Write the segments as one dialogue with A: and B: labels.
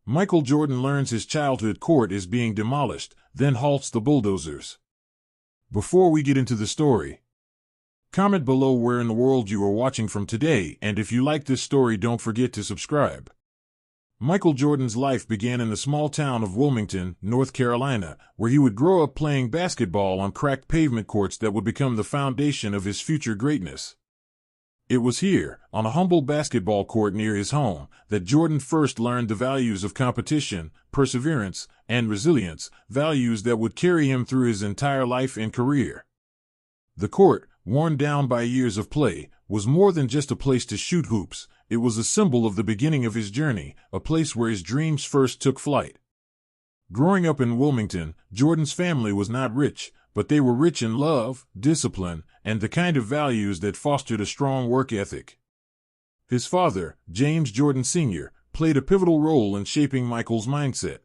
A: Michael Jordan learns his childhood court is being demolished, then halts the Bulldozers. Before we get into the story, comment below where in the world you are watching from today, and if you like this story, don't forget to subscribe. Michael Jordan's life began in the small town of Wilmington, North Carolina, where he would grow up playing basketball on cracked pavement courts that would become the foundation of his future greatness. It was here, on a humble basketball court near his home, that Jordan first learned the values of competition, perseverance, and resilience, values that would carry him through his entire life and career. The court, worn down by years of play, was more than just a place to shoot hoops. It was a symbol of the beginning of his journey, a place where his dreams first took flight. Growing up in Wilmington, Jordan's family was not rich, but they were rich in love, discipline, and the kind of values that fostered a strong work ethic. His father, James Jordan Sr., played a pivotal role in shaping Michael's mindset.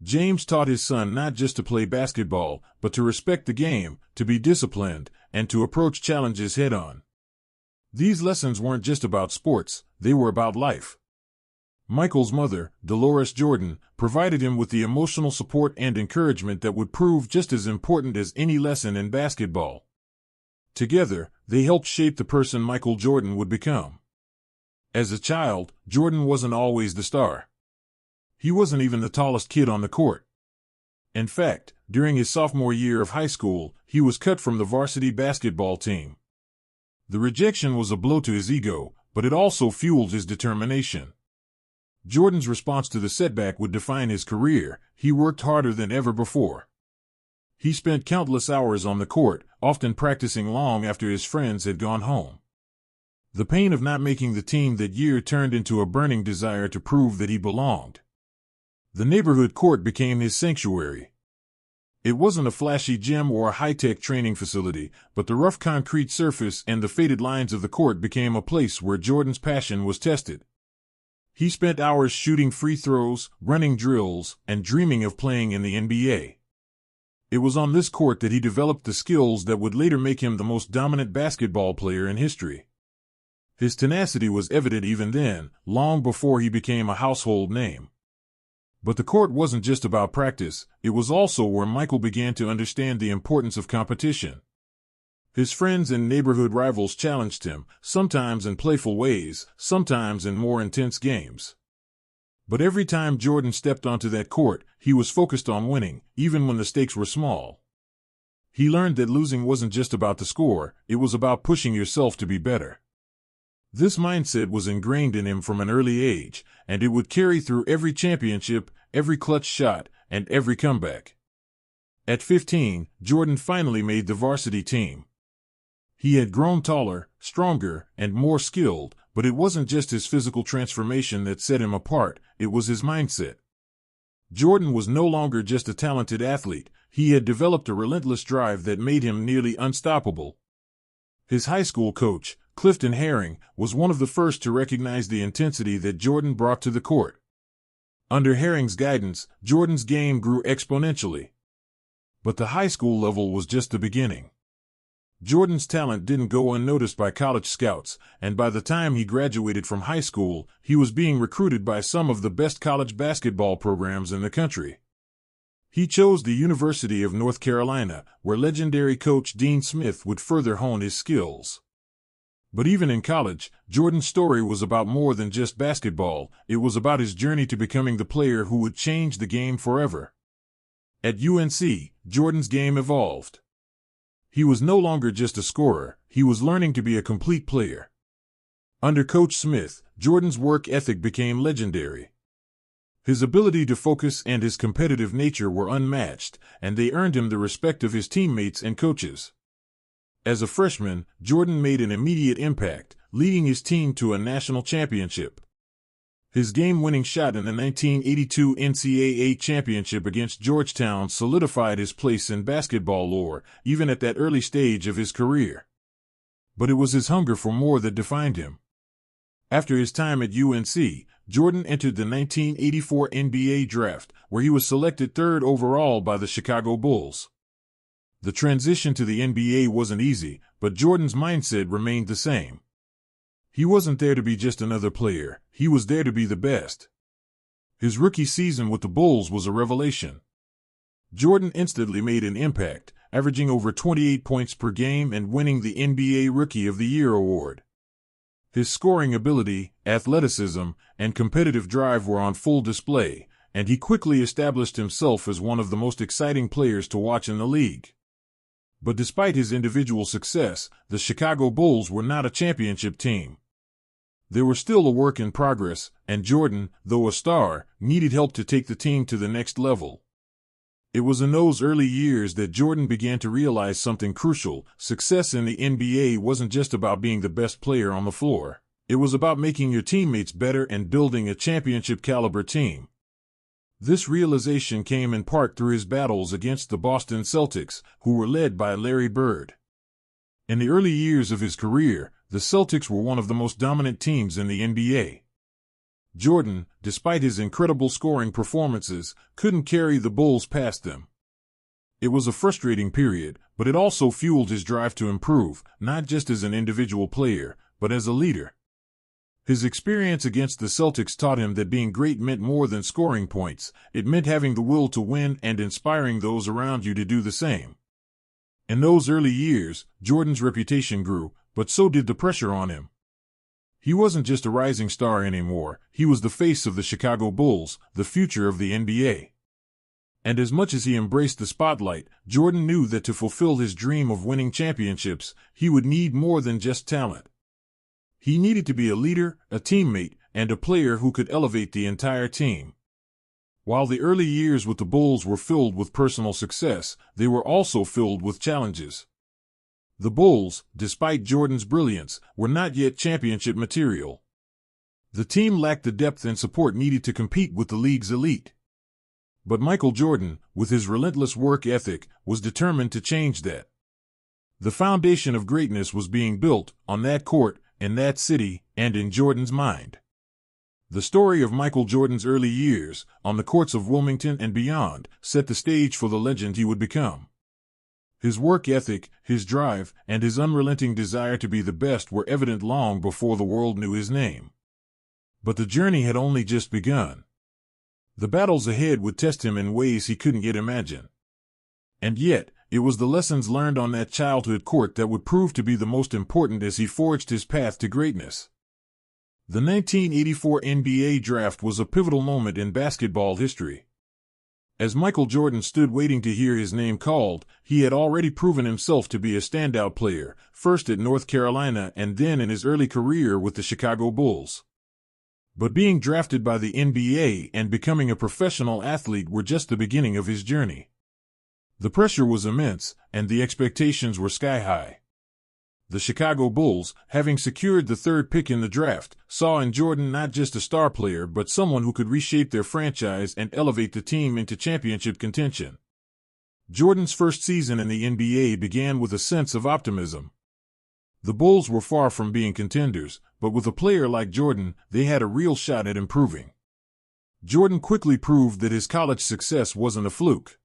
A: James taught his son not just to play basketball, but to respect the game, to be disciplined, and to approach challenges head-on. These lessons weren't just about sports, they were about life. Michael's mother, Dolores Jordan, provided him with the emotional support and encouragement that would prove just as important as any lesson in basketball. Together, they helped shape the person Michael Jordan would become. As a child, Jordan wasn't always the star. He wasn't even the tallest kid on the court. In fact, during his sophomore year of high school, he was cut from the varsity basketball team. The rejection was a blow to his ego, but it also fueled his determination. Jordan's response to the setback would define his career. He worked harder than ever before. He spent countless hours on the court, often practicing long after his friends had gone home. The pain of not making the team that year turned into a burning desire to prove that he belonged. The neighborhood court became his sanctuary. It wasn't a flashy gym or a high-tech training facility, but the rough concrete surface and the faded lines of the court became a place where Jordan's passion was tested. He spent hours shooting free throws, running drills, and dreaming of playing in the NBA. It was on this court that he developed the skills that would later make him the most dominant basketball player in history. His tenacity was evident even then, long before he became a household name. But the court wasn't just about practice, it was also where Michael began to understand the importance of competition. His friends and neighborhood rivals challenged him, sometimes in playful ways, sometimes in more intense games. But every time Jordan stepped onto that court, he was focused on winning, even when the stakes were small. He learned that losing wasn't just about the score, it was about pushing yourself to be better. This mindset was ingrained in him from an early age, and it would carry through every championship, every clutch shot, and every comeback. At 15, Jordan finally made the varsity team. He had grown taller, stronger, and more skilled, but it wasn't just his physical transformation that set him apart, it was his mindset. Jordan was no longer just a talented athlete, he had developed a relentless drive that made him nearly unstoppable. His high school coach, Clifton Herring, was one of the first to recognize the intensity that Jordan brought to the court. Under Herring's guidance, Jordan's game grew exponentially. But the high school level was just the beginning. Jordan's talent didn't go unnoticed by college scouts, and by the time he graduated from high school, he was being recruited by some of the best college basketball programs in the country. He chose the University of North Carolina, where legendary coach Dean Smith would further hone his skills. But even in college, Jordan's story was about more than just basketball, it was about his journey to becoming the player who would change the game forever. At UNC, Jordan's game evolved. He was no longer just a scorer, he was learning to be a complete player. Under Coach Smith, Jordan's work ethic became legendary. His ability to focus and his competitive nature were unmatched, and they earned him the respect of his teammates and coaches. As a freshman, Jordan made an immediate impact, leading his team to a national championship. His game-winning shot in the 1982 NCAA championship against Georgetown solidified his place in basketball lore, even at that early stage of his career. But it was his hunger for more that defined him. After his time at UNC, Jordan entered the 1984 NBA draft, where he was selected third overall by the Chicago Bulls. The transition to the NBA wasn't easy, but Jordan's mindset remained the same. He wasn't there to be just another player, he was there to be the best. His rookie season with the Bulls was a revelation. Jordan instantly made an impact, averaging over 28 points per game and winning the NBA Rookie of the Year award. His scoring ability, athleticism, and competitive drive were on full display, and he quickly established himself as one of the most exciting players to watch in the league. But despite his individual success, the Chicago Bulls were not a championship team. They were still a work in progress, and Jordan, though a star, needed help to take the team to the next level. It was in those early years that Jordan began to realize something crucial. Success in the NBA wasn't just about being the best player on the floor. It was about making your teammates better and building a championship-caliber team. This realization came in part through his battles against the Boston Celtics, who were led by Larry Bird. In the early years of his career, the Celtics were one of the most dominant teams in the NBA. Jordan, despite his incredible scoring performances, couldn't carry the Bulls past them. It was a frustrating period, but it also fueled his drive to improve, not just as an individual player, but as a leader. His experience against the Celtics taught him that being great meant more than scoring points. It meant having the will to win and inspiring those around you to do the same. In those early years, Jordan's reputation grew, but so did the pressure on him. He wasn't just a rising star anymore, he was the face of the Chicago Bulls, the future of the NBA. And as much as he embraced the spotlight, Jordan knew that to fulfill his dream of winning championships, he would need more than just talent. He needed to be a leader, a teammate, and a player who could elevate the entire team. While the early years with the Bulls were filled with personal success, they were also filled with challenges. The Bulls, despite Jordan's brilliance, were not yet championship material. The team lacked the depth and support needed to compete with the league's elite. But Michael Jordan, with his relentless work ethic, was determined to change that. The foundation of greatness was being built, on that court, in that city, and in Jordan's mind. The story of Michael Jordan's early years, on the courts of Wilmington and beyond, set the stage for the legend he would become. His work ethic, his drive, and his unrelenting desire to be the best were evident long before the world knew his name. But the journey had only just begun. The battles ahead would test him in ways he couldn't yet imagine. And yet, it was the lessons learned on that childhood court that would prove to be the most important as he forged his path to greatness. The 1984 NBA Draft was a pivotal moment in basketball history. As Michael Jordan stood waiting to hear his name called, he had already proven himself to be a standout player, first at North Carolina and then in his early career with the Chicago Bulls. But being drafted by the NBA and becoming a professional athlete were just the beginning of his journey. The pressure was immense, and the expectations were sky-high. The Chicago Bulls, having secured the third pick in the draft, saw in Jordan not just a star player but someone who could reshape their franchise and elevate the team into championship contention. Jordan's first season in the NBA began with a sense of optimism. The Bulls were far from being contenders, but with a player like Jordan, they had a real shot at improving. Jordan quickly proved that his college success wasn't a fluke.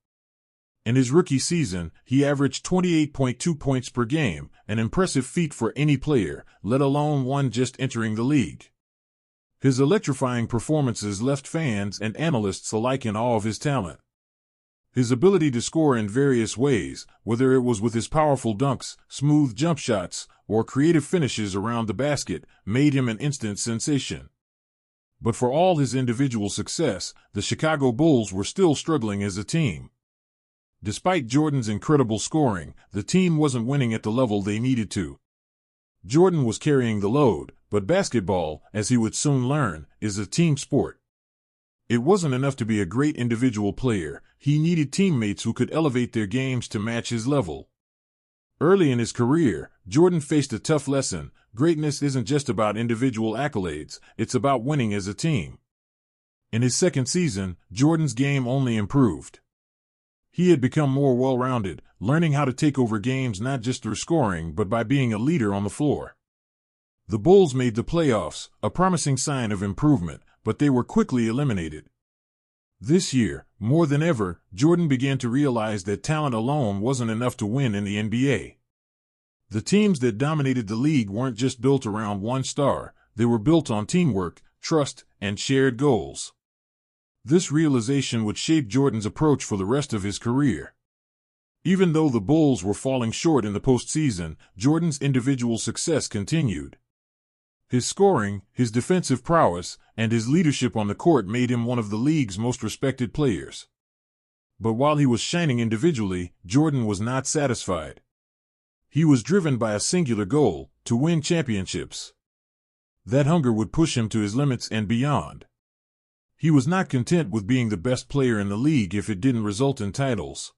A: In his rookie season, he averaged 28.2 points per game, an impressive feat for any player, let alone one just entering the league. His electrifying performances left fans and analysts alike in awe of his talent. His ability to score in various ways, whether it was with his powerful dunks, smooth jump shots, or creative finishes around the basket, made him an instant sensation. But for all his individual success, the Chicago Bulls were still struggling as a team. Despite Jordan's incredible scoring, the team wasn't winning at the level they needed to. Jordan was carrying the load, but basketball, as he would soon learn, is a team sport. It wasn't enough to be a great individual player, he needed teammates who could elevate their games to match his level. Early in his career, Jordan faced a tough lesson: greatness isn't just about individual accolades, it's about winning as a team. In his second season, Jordan's game only improved. He had become more well-rounded, learning how to take over games not just through scoring but by being a leader on the floor. The Bulls made the playoffs, a promising sign of improvement, but they were quickly eliminated. This year, more than ever, Jordan began to realize that talent alone wasn't enough to win in the NBA. The teams that dominated the league weren't just built around one star, they were built on teamwork, trust, and shared goals. This realization would shape Jordan's approach for the rest of his career. Even though the Bulls were falling short in the postseason, Jordan's individual success continued. His scoring, his defensive prowess, and his leadership on the court made him one of the league's most respected players. But while he was shining individually, Jordan was not satisfied. He was driven by a singular goal: to win championships. That hunger would push him to his limits and beyond. He was not content with being the best player in the league if it didn't result in titles.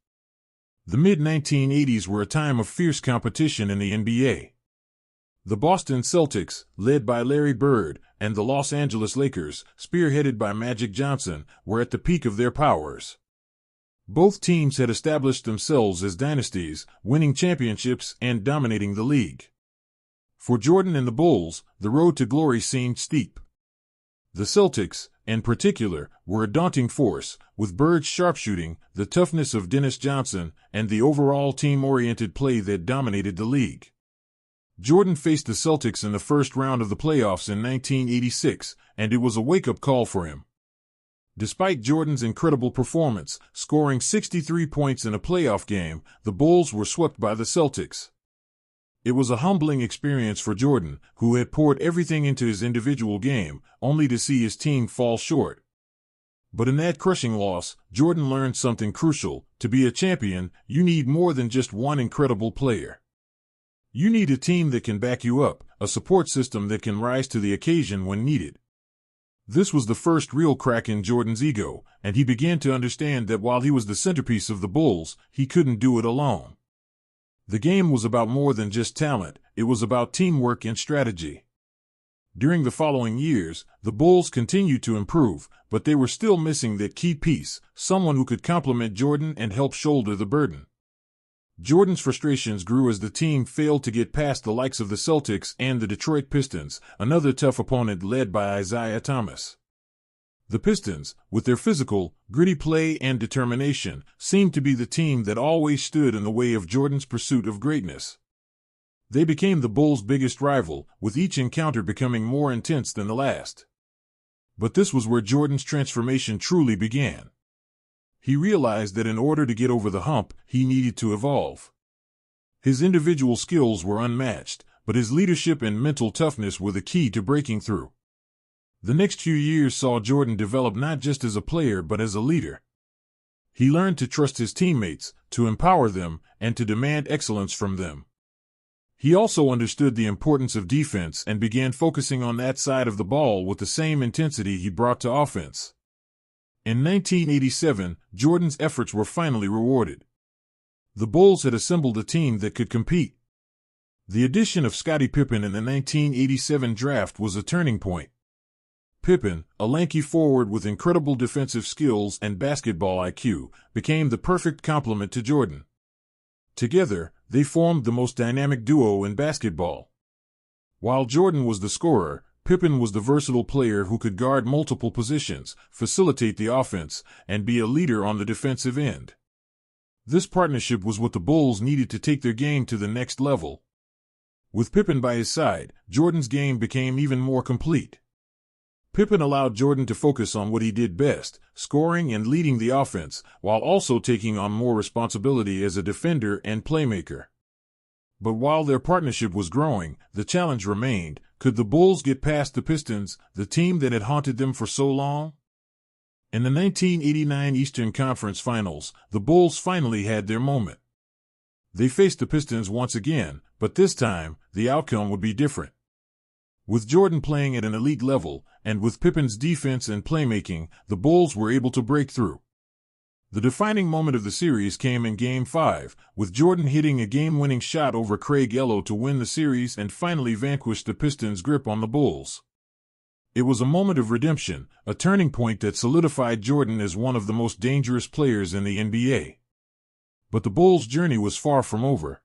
A: The mid-1980s were a time of fierce competition in the NBA. The Boston Celtics, led by Larry Bird, and the Los Angeles Lakers, spearheaded by Magic Johnson, were at the peak of their powers. Both teams had established themselves as dynasties, winning championships and dominating the league. For Jordan and the Bulls, the road to glory seemed steep. The Celtics, in particular, were a daunting force, with Bird's sharpshooting, the toughness of Dennis Johnson, and the overall team-oriented play that dominated the league. Jordan faced the Celtics in the first round of the playoffs in 1986, and it was a wake-up call for him. Despite Jordan's incredible performance, scoring 63 points in a playoff game, the Bulls were swept by the Celtics. It was a humbling experience for Jordan, who had poured everything into his individual game, only to see his team fall short. But in that crushing loss, Jordan learned something crucial: to be a champion, you need more than just one incredible player. You need a team that can back you up, a support system that can rise to the occasion when needed. This was the first real crack in Jordan's ego, and he began to understand that while he was the centerpiece of the Bulls, he couldn't do it alone. The game was about more than just talent, it was about teamwork and strategy. During the following years, the Bulls continued to improve, but they were still missing that key piece, someone who could complement Jordan and help shoulder the burden. Jordan's frustrations grew as the team failed to get past the likes of the Celtics and the Detroit Pistons, another tough opponent led by Isaiah Thomas. The Pistons, with their physical, gritty play and determination, seemed to be the team that always stood in the way of Jordan's pursuit of greatness. They became the Bulls' biggest rival, with each encounter becoming more intense than the last. But this was where Jordan's transformation truly began. He realized that in order to get over the hump, he needed to evolve. His individual skills were unmatched, but his leadership and mental toughness were the key to breaking through. The next few years saw Jordan develop not just as a player but as a leader. He learned to trust his teammates, to empower them, and to demand excellence from them. He also understood the importance of defense and began focusing on that side of the ball with the same intensity he brought to offense. In 1987, Jordan's efforts were finally rewarded. The Bulls had assembled a team that could compete. The addition of Scottie Pippen in the 1987 draft was a turning point. Pippen, a lanky forward with incredible defensive skills and basketball IQ, became the perfect complement to Jordan. Together, they formed the most dynamic duo in basketball. While Jordan was the scorer, Pippen was the versatile player who could guard multiple positions, facilitate the offense, and be a leader on the defensive end. This partnership was what the Bulls needed to take their game to the next level. With Pippen by his side, Jordan's game became even more complete. Pippen allowed Jordan to focus on what he did best, scoring and leading the offense, while also taking on more responsibility as a defender and playmaker. But while their partnership was growing, the challenge remained: could the Bulls get past the Pistons, the team that had haunted them for so long? In the 1989 Eastern Conference Finals, the Bulls finally had their moment. They faced the Pistons once again, but this time, the outcome would be different. With Jordan playing at an elite level, and with Pippen's defense and playmaking, the Bulls were able to break through. The defining moment of the series came in Game 5, with Jordan hitting a game-winning shot over Craig Ello to win the series and finally vanquish the Pistons' grip on the Bulls. It was a moment of redemption, a turning point that solidified Jordan as one of the most dangerous players in the NBA. But the Bulls' journey was far from over.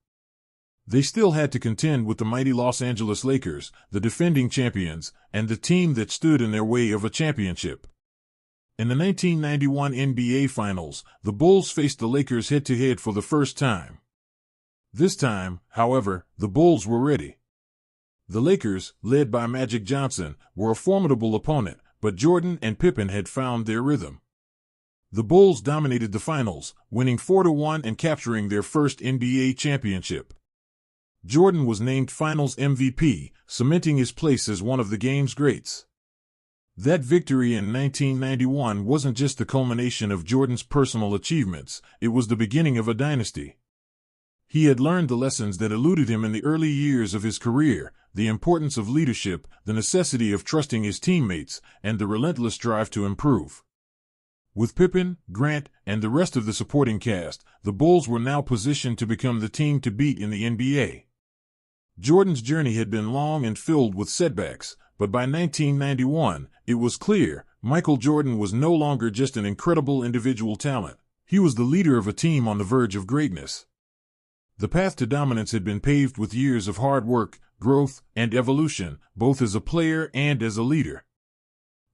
A: They still had to contend with the mighty Los Angeles Lakers, the defending champions, and the team that stood in their way of a championship. In the 1991 NBA Finals, the Bulls faced the Lakers head-to-head for the first time. This time, however, the Bulls were ready. The Lakers, led by Magic Johnson, were a formidable opponent, but Jordan and Pippen had found their rhythm. The Bulls dominated the finals, winning 4-1 and capturing their first NBA championship. Jordan was named Finals MVP, cementing his place as one of the game's greats. That victory in 1991 wasn't just the culmination of Jordan's personal achievements, it was the beginning of a dynasty. He had learned the lessons that eluded him in the early years of his career, the importance of leadership, the necessity of trusting his teammates, and the relentless drive to improve. With Pippen, Grant, and the rest of the supporting cast, the Bulls were now positioned to become the team to beat in the NBA. Jordan's journey had been long and filled with setbacks, but by 1991, it was clear Michael Jordan was no longer just an incredible individual talent. He was the leader of a team on the verge of greatness. The path to dominance had been paved with years of hard work, growth, and evolution, both as a player and as a leader.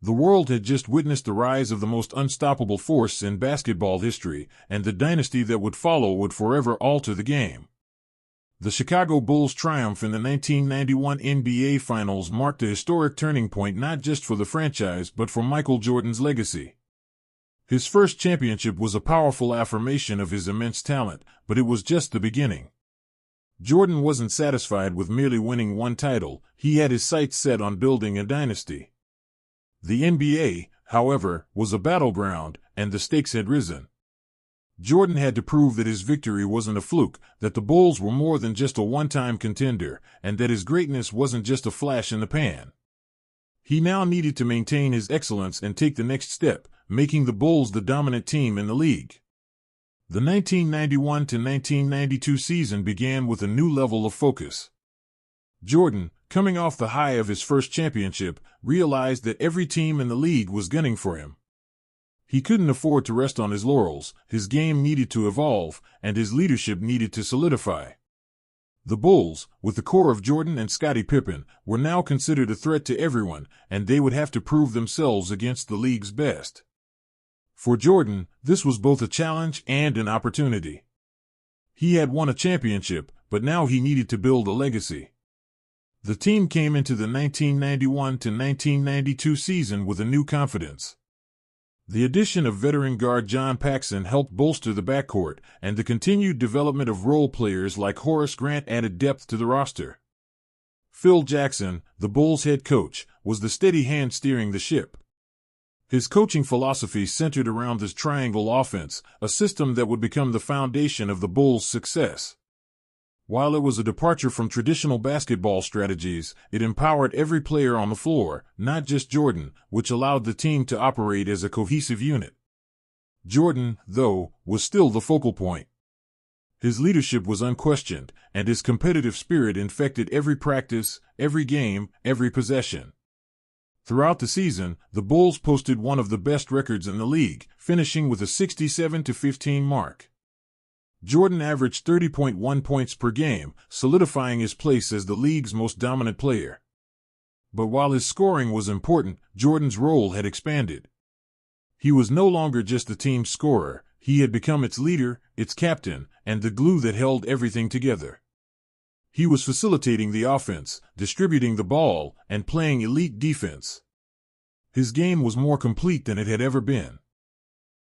A: The world had just witnessed the rise of the most unstoppable force in basketball history, and the dynasty that would follow would forever alter the game. The Chicago Bulls' triumph in the 1991 NBA Finals marked a historic turning point not just for the franchise but for Michael Jordan's legacy. His first championship was a powerful affirmation of his immense talent, but it was just the beginning. Jordan wasn't satisfied with merely winning one title, he had his sights set on building a dynasty. The NBA, however, was a battleground, and the stakes had risen. Jordan had to prove that his victory wasn't a fluke, that the Bulls were more than just a one-time contender, and that his greatness wasn't just a flash in the pan. He now needed to maintain his excellence and take the next step, making the Bulls the dominant team in the league. The 1991-1992 season began with a new level of focus. Jordan, coming off the high of his first championship, realized that every team in the league was gunning for him. He couldn't afford to rest on his laurels, his game needed to evolve, and his leadership needed to solidify. The Bulls, with the core of Jordan and Scottie Pippen, were now considered a threat to everyone, and they would have to prove themselves against the league's best. For Jordan, this was both a challenge and an opportunity. He had won a championship, but now he needed to build a legacy. The team came into the 1991-1992 season with a new confidence. The addition of veteran guard John Paxson helped bolster the backcourt, and the continued development of role players like Horace Grant added depth to the roster. Phil Jackson, the Bulls' head coach, was the steady hand steering the ship. His coaching philosophy centered around this triangle offense, a system that would become the foundation of the Bulls' success. While it was a departure from traditional basketball strategies, it empowered every player on the floor, not just Jordan, which allowed the team to operate as a cohesive unit. Jordan, though, was still the focal point. His leadership was unquestioned, and his competitive spirit infected every practice, every game, every possession. Throughout the season, the Bulls posted one of the best records in the league, finishing with a 67-15 mark. Jordan averaged 30.1 points per game, solidifying his place as the league's most dominant player. But while his scoring was important, Jordan's role had expanded. He was no longer just the team's scorer, he had become its leader, its captain, and the glue that held everything together. He was facilitating the offense, distributing the ball, and playing elite defense. His game was more complete than it had ever been.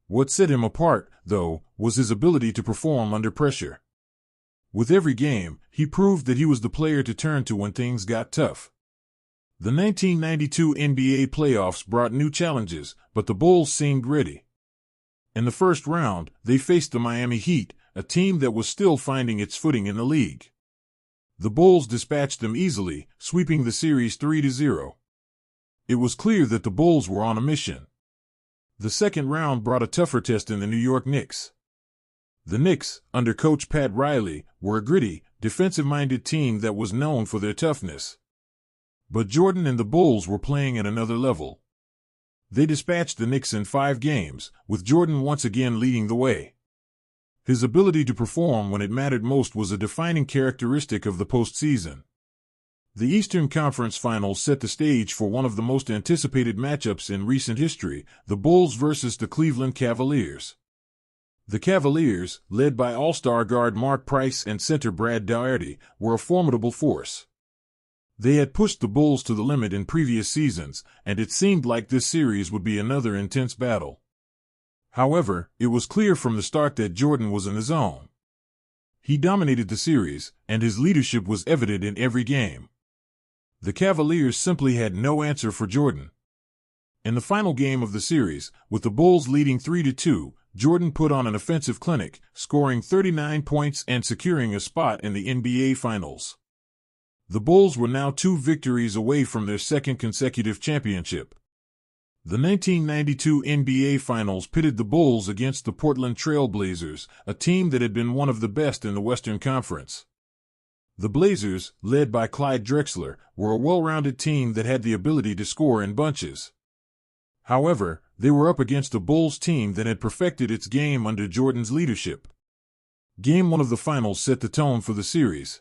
A: What set him apart, though, was his ability to perform under pressure. With every game, he proved that he was the player to turn to when things got tough. The 1992 NBA playoffs brought new challenges, but the Bulls seemed ready. In the first round, they faced the Miami Heat, a team that was still finding its footing in the league. The Bulls dispatched them easily, sweeping the series 3-0. It was clear that the Bulls were on a mission. The second round brought a tougher test in the New York Knicks. The Knicks, under coach Pat Riley, were a gritty, defensive-minded team that was known for their toughness. But Jordan and the Bulls were playing at another level. They dispatched the Knicks in 5 games, with Jordan once again leading the way. His ability to perform when it mattered most was a defining characteristic of the postseason. The Eastern Conference Finals set the stage for one of the most anticipated matchups in recent history, the Bulls versus the Cleveland Cavaliers. The Cavaliers, led by All-Star guard Mark Price and center Brad Daugherty, were a formidable force. They had pushed the Bulls to the limit in previous seasons, and it seemed like this series would be another intense battle. However, it was clear from the start that Jordan was in the zone. He dominated the series, and his leadership was evident in every game. The Cavaliers simply had no answer for Jordan. In the final game of the series, with the Bulls leading 3-2, Jordan put on an offensive clinic, scoring 39 points and securing a spot in the NBA Finals. The Bulls were now 2 victories away from their second consecutive championship. The 1992 NBA Finals pitted the Bulls against the Portland Trail Blazers, a team that had been one of the best in the Western Conference. The Blazers, led by Clyde Drexler, were a well-rounded team that had the ability to score in bunches. However, they were up against a Bulls team that had perfected its game under Jordan's leadership. Game 1 of the Finals set the tone for the series.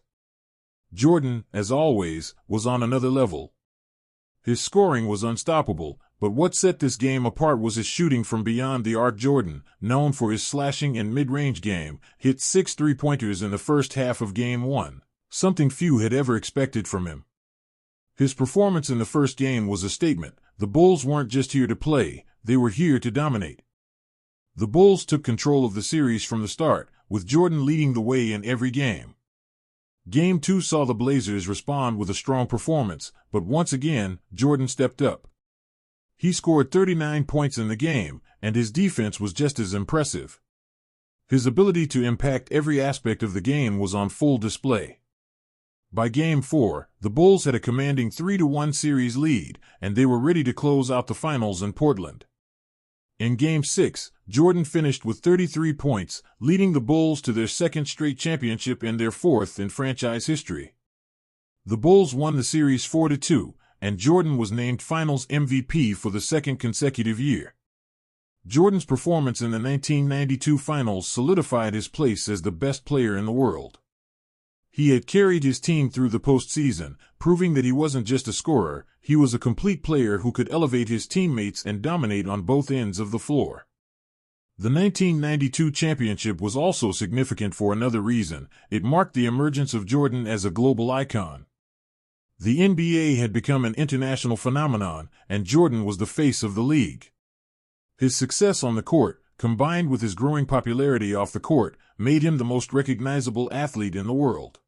A: Jordan, as always, was on another level. His scoring was unstoppable, but what set this game apart was his shooting from beyond the arc. Jordan, known for his slashing and mid-range game, hit 6 three-pointers in the first half of Game 1, something few had ever expected from him. His performance in the first game was a statement. The Bulls weren't just here to play, they were here to dominate. The Bulls took control of the series from the start, with Jordan leading the way in every game. Game 2 saw the Blazers respond with a strong performance, but once again, Jordan stepped up. He scored 39 points in the game, and his defense was just as impressive. His ability to impact every aspect of the game was on full display. By Game 4, the Bulls had a commanding 3-1 series lead, and they were ready to close out the finals in Portland. In Game 6, Jordan finished with 33 points, leading the Bulls to their second straight championship and their fourth in franchise history. The Bulls won the series 4-2, and Jordan was named Finals MVP for the second consecutive year. Jordan's performance in the 1992 Finals solidified his place as the best player in the world. He had carried his team through the postseason, proving that he wasn't just a scorer, he was a complete player who could elevate his teammates and dominate on both ends of the floor. The 1992 championship was also significant for another reason. It marked the emergence of Jordan as a global icon. The NBA had become an international phenomenon, and Jordan was the face of the league. His success on the court, combined with his growing popularity off the court, made him the most recognizable athlete in the world.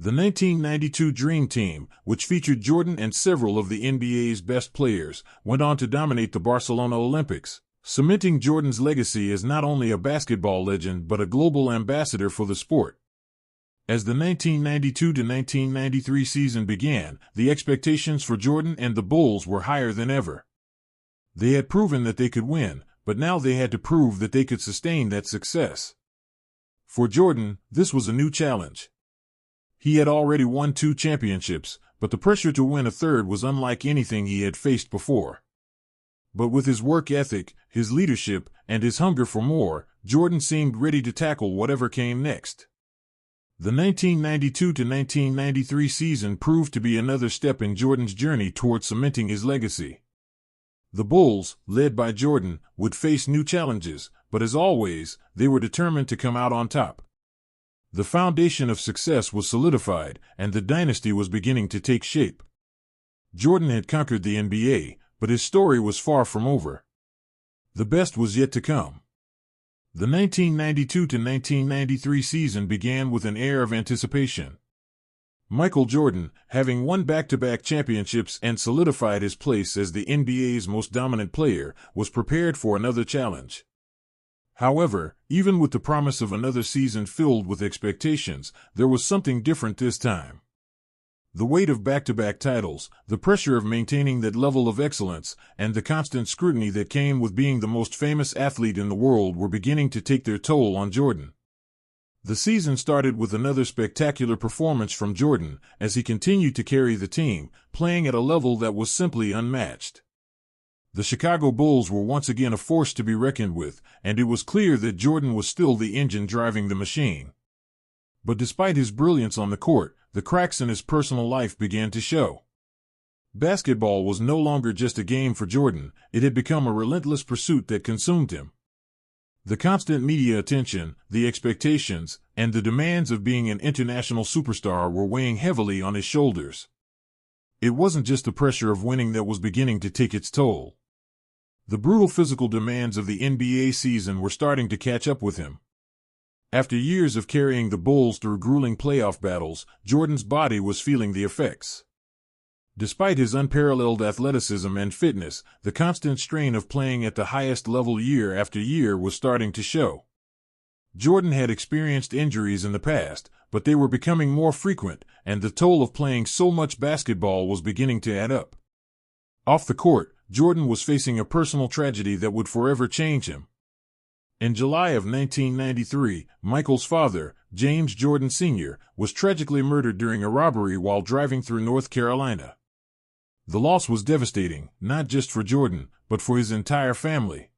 A: The 1992 Dream Team, which featured Jordan and several of the NBA's best players, went on to dominate the Barcelona Olympics, cementing Jordan's legacy as not only a basketball legend but a global ambassador for the sport. As the 1992-1993 season began, the expectations for Jordan and the Bulls were higher than ever. They had proven that they could win, but now they had to prove that they could sustain that success. For Jordan, this was a new challenge. He had already won 2 championships, but the pressure to win a third was unlike anything he had faced before. But with his work ethic, his leadership, and his hunger for more, Jordan seemed ready to tackle whatever came next. The 1992-1993 season proved to be another step in Jordan's journey toward cementing his legacy. The Bulls, led by Jordan, would face new challenges, but as always, they were determined to come out on top. The foundation of success was solidified, and the dynasty was beginning to take shape. Jordan had conquered the NBA, but his story was far from over. The best was yet to come. The 1992-1993 season began with an air of anticipation. Michael Jordan, having won back-to-back championships and solidified his place as the NBA's most dominant player, was prepared for another challenge. However, even with the promise of another season filled with expectations, there was something different this time. The weight of back-to-back titles, the pressure of maintaining that level of excellence, and the constant scrutiny that came with being the most famous athlete in the world were beginning to take their toll on Jordan. The season started with another spectacular performance from Jordan, as he continued to carry the team, playing at a level that was simply unmatched. The Chicago Bulls were once again a force to be reckoned with, and it was clear that Jordan was still the engine driving the machine. But despite his brilliance on the court, the cracks in his personal life began to show. Basketball was no longer just a game for Jordan, it had become a relentless pursuit that consumed him. The constant media attention, the expectations, and the demands of being an international superstar were weighing heavily on his shoulders. It wasn't just the pressure of winning that was beginning to take its toll. The brutal physical demands of the NBA season were starting to catch up with him. After years of carrying the Bulls through grueling playoff battles, Jordan's body was feeling the effects. Despite his unparalleled athleticism and fitness, the constant strain of playing at the highest level year after year was starting to show. Jordan had experienced injuries in the past, but they were becoming more frequent, and the toll of playing so much basketball was beginning to add up. Off the court, Jordan was facing a personal tragedy that would forever change him. In July of 1993, Michael's father, James Jordan Sr., was tragically murdered during a robbery while driving through North Carolina. The loss was devastating, not just for Jordan, but for his entire family.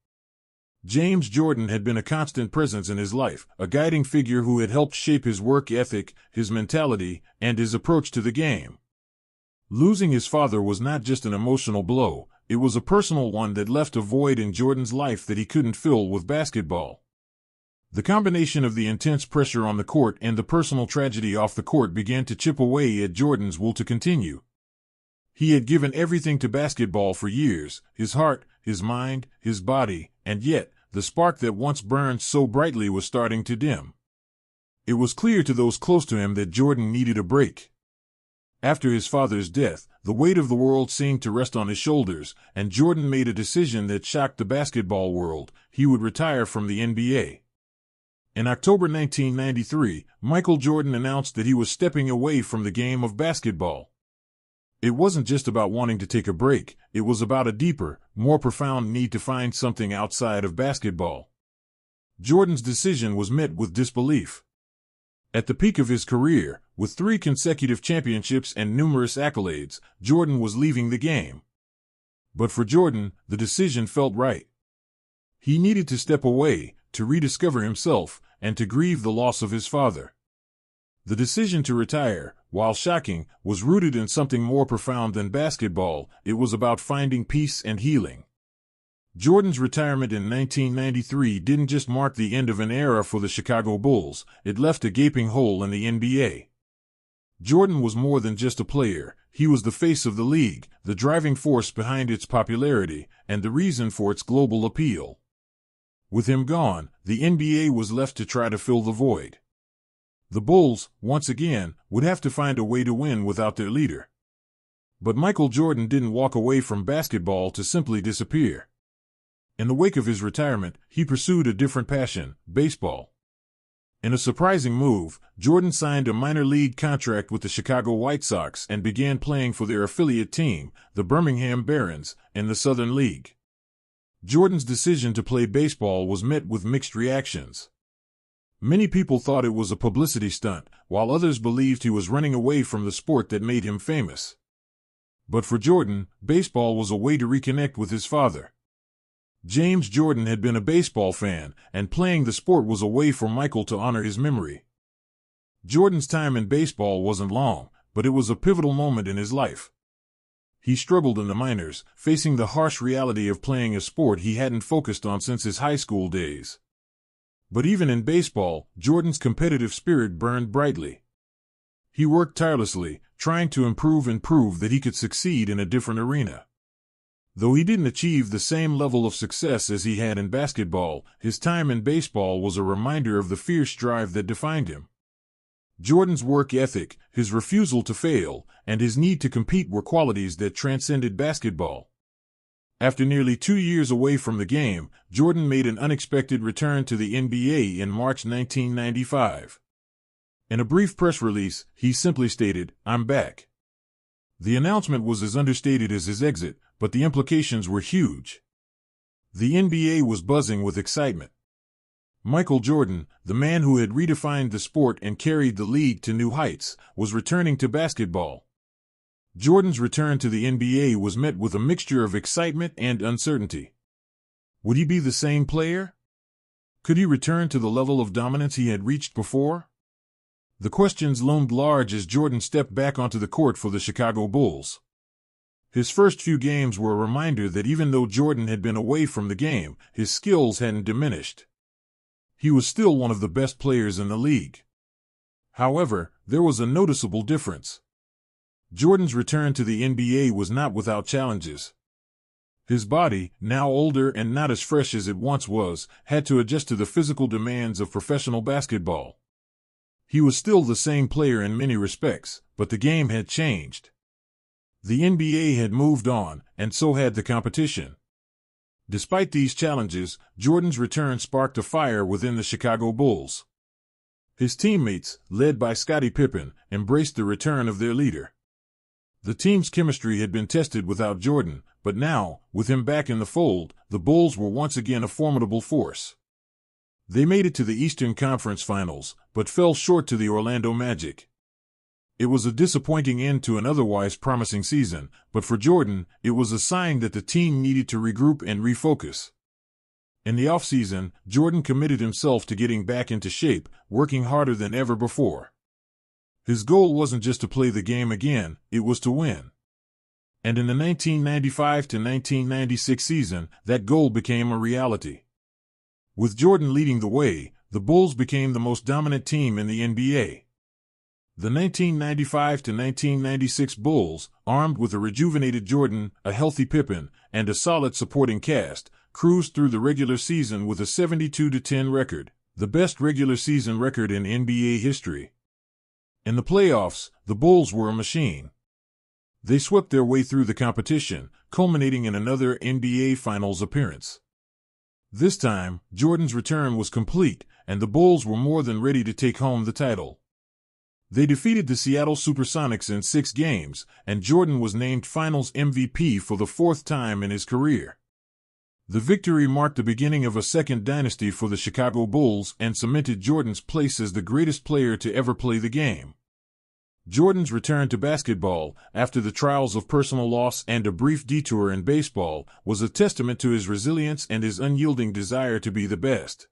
A: James Jordan had been a constant presence in his life, a guiding figure who had helped shape his work ethic, his mentality, and his approach to the game. Losing his father was not just an emotional blow, it was a personal one that left a void in Jordan's life that he couldn't fill with basketball. The combination of the intense pressure on the court and the personal tragedy off the court began to chip away at Jordan's will to continue. He had given everything to basketball for years, his heart, his mind, his body, and yet, the spark that once burned so brightly was starting to dim. It was clear to those close to him that Jordan needed a break. After his father's death, the weight of the world seemed to rest on his shoulders, and Jordan made a decision that shocked the basketball world: he would retire from the NBA. In October 1993, Michael Jordan announced that he was stepping away from the game of basketball. It wasn't just about wanting to take a break, it was about a deeper, more profound need to find something outside of basketball. Jordan's decision was met with disbelief. At the peak of his career, with 3 consecutive championships and numerous accolades, Jordan was leaving the game. But for Jordan, the decision felt right. He needed to step away, to rediscover himself, and to grieve the loss of his father. The decision to retire, while shocking, was rooted in something more profound than basketball. It was about finding peace and healing. Jordan's retirement in 1993 didn't just mark the end of an era for the Chicago Bulls, it left a gaping hole in the NBA. Jordan was more than just a player, he was the face of the league, the driving force behind its popularity, and the reason for its global appeal. With him gone, the NBA was left to try to fill the void. The Bulls, once again, would have to find a way to win without their leader. But Michael Jordan didn't walk away from basketball to simply disappear. In the wake of his retirement, he pursued a different passion: baseball. In a surprising move, Jordan signed a minor league contract with the Chicago White Sox and began playing for their affiliate team, the Birmingham Barons, in the Southern League. Jordan's decision to play baseball was met with mixed reactions. Many people thought it was a publicity stunt, while others believed he was running away from the sport that made him famous. But for Jordan, baseball was a way to reconnect with his father. James Jordan had been a baseball fan, and playing the sport was a way for Michael to honor his memory. Jordan's time in baseball wasn't long, but it was a pivotal moment in his life. He struggled in the minors, facing the harsh reality of playing a sport he hadn't focused on since his high school days. But even in baseball, Jordan's competitive spirit burned brightly. He worked tirelessly, trying to improve and prove that he could succeed in a different arena. Though he didn't achieve the same level of success as he had in basketball, his time in baseball was a reminder of the fierce drive that defined him. Jordan's work ethic, his refusal to fail, and his need to compete were qualities that transcended basketball. After nearly 2 years away from the game, Jordan made an unexpected return to the NBA in March 1995. In a brief press release, he simply stated, "I'm back." The announcement was as understated as his exit, but the implications were huge. The NBA was buzzing with excitement. Michael Jordan, the man who had redefined the sport and carried the league to new heights, was returning to basketball. Jordan's return to the NBA was met with a mixture of excitement and uncertainty. Would he be the same player? Could he return to the level of dominance he had reached before? The questions loomed large as Jordan stepped back onto the court for the Chicago Bulls. His first few games were a reminder that even though Jordan had been away from the game, his skills hadn't diminished. He was still one of the best players in the league. However, there was a noticeable difference. Jordan's return to the NBA was not without challenges. His body, now older and not as fresh as it once was, had to adjust to the physical demands of professional basketball. He was still the same player in many respects, but the game had changed. The NBA had moved on, and so had the competition. Despite these challenges, Jordan's return sparked a fire within the Chicago Bulls. His teammates, led by Scottie Pippen, embraced the return of their leader. The team's chemistry had been tested without Jordan, but now, with him back in the fold, the Bulls were once again a formidable force. They made it to the Eastern Conference Finals, but fell short to the Orlando Magic. It was a disappointing end to an otherwise promising season, but for Jordan, it was a sign that the team needed to regroup and refocus. In the offseason, Jordan committed himself to getting back into shape, working harder than ever before. His goal wasn't just to play the game again, it was to win. And in the 1995-1996 season, that goal became a reality. With Jordan leading the way, the Bulls became the most dominant team in the NBA. The 1995-1996 Bulls, armed with a rejuvenated Jordan, a healthy Pippen, and a solid supporting cast, cruised through the regular season with a 72-10 record, the best regular season record in NBA history. In the playoffs, the Bulls were a machine. They swept their way through the competition, culminating in another NBA Finals appearance. This time, Jordan's return was complete, and the Bulls were more than ready to take home the title. They defeated the Seattle Supersonics in 6 games, and Jordan was named Finals MVP for the 4th time in his career. The victory marked the beginning of a second dynasty for the Chicago Bulls and cemented Jordan's place as the greatest player to ever play the game. Jordan's return to basketball, after the trials of personal loss and a brief detour in baseball, was a testament to his resilience and his unyielding desire to be the best.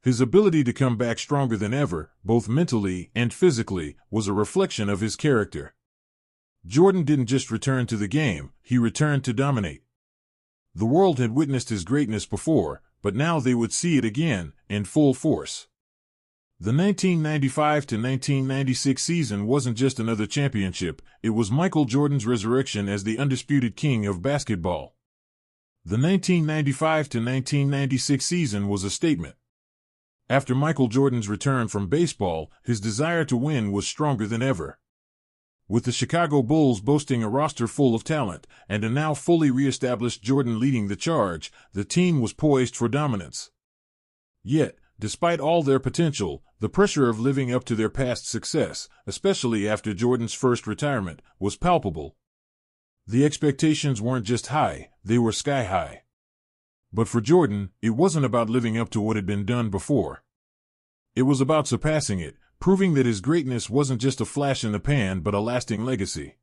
A: His ability to come back stronger than ever, both mentally and physically, was a reflection of his character. Jordan didn't just return to the game, he returned to dominate. The world had witnessed his greatness before, but now they would see it again, in full force. The 1995-1996 season wasn't just another championship, it was Michael Jordan's resurrection as the undisputed king of basketball. The 1995-1996 season was a statement. After Michael Jordan's return from baseball, his desire to win was stronger than ever. With the Chicago Bulls boasting a roster full of talent, and a now fully re-established Jordan leading the charge, the team was poised for dominance. Yet, despite all their potential, the pressure of living up to their past success, especially after Jordan's first retirement, was palpable. The expectations weren't just high, they were sky high. But for Jordan, it wasn't about living up to what had been done before. It was about surpassing it, proving that his greatness wasn't just a flash in the pan but a lasting legacy.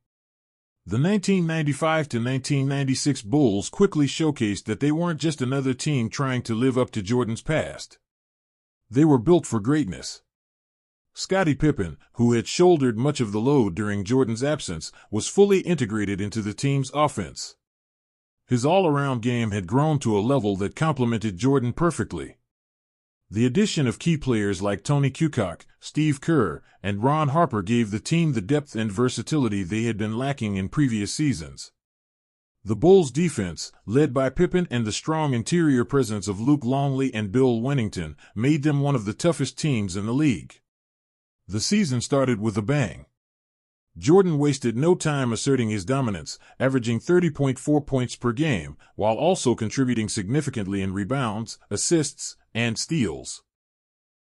A: The 1995-1996 Bulls quickly showcased that they weren't just another team trying to live up to Jordan's past. They were built for greatness. Scottie Pippen, who had shouldered much of the load during Jordan's absence, was fully integrated into the team's offense. His all-around game had grown to a level that complemented Jordan perfectly. The addition of key players like Tony Kukoc, Steve Kerr, and Ron Harper gave the team the depth and versatility they had been lacking in previous seasons. The Bulls' defense, led by Pippen and the strong interior presence of Luke Longley and Bill Wennington, made them one of the toughest teams in the league. The season started with a bang. Jordan wasted no time asserting his dominance, averaging 30.4 points per game, while also contributing significantly in rebounds, assists, and steals.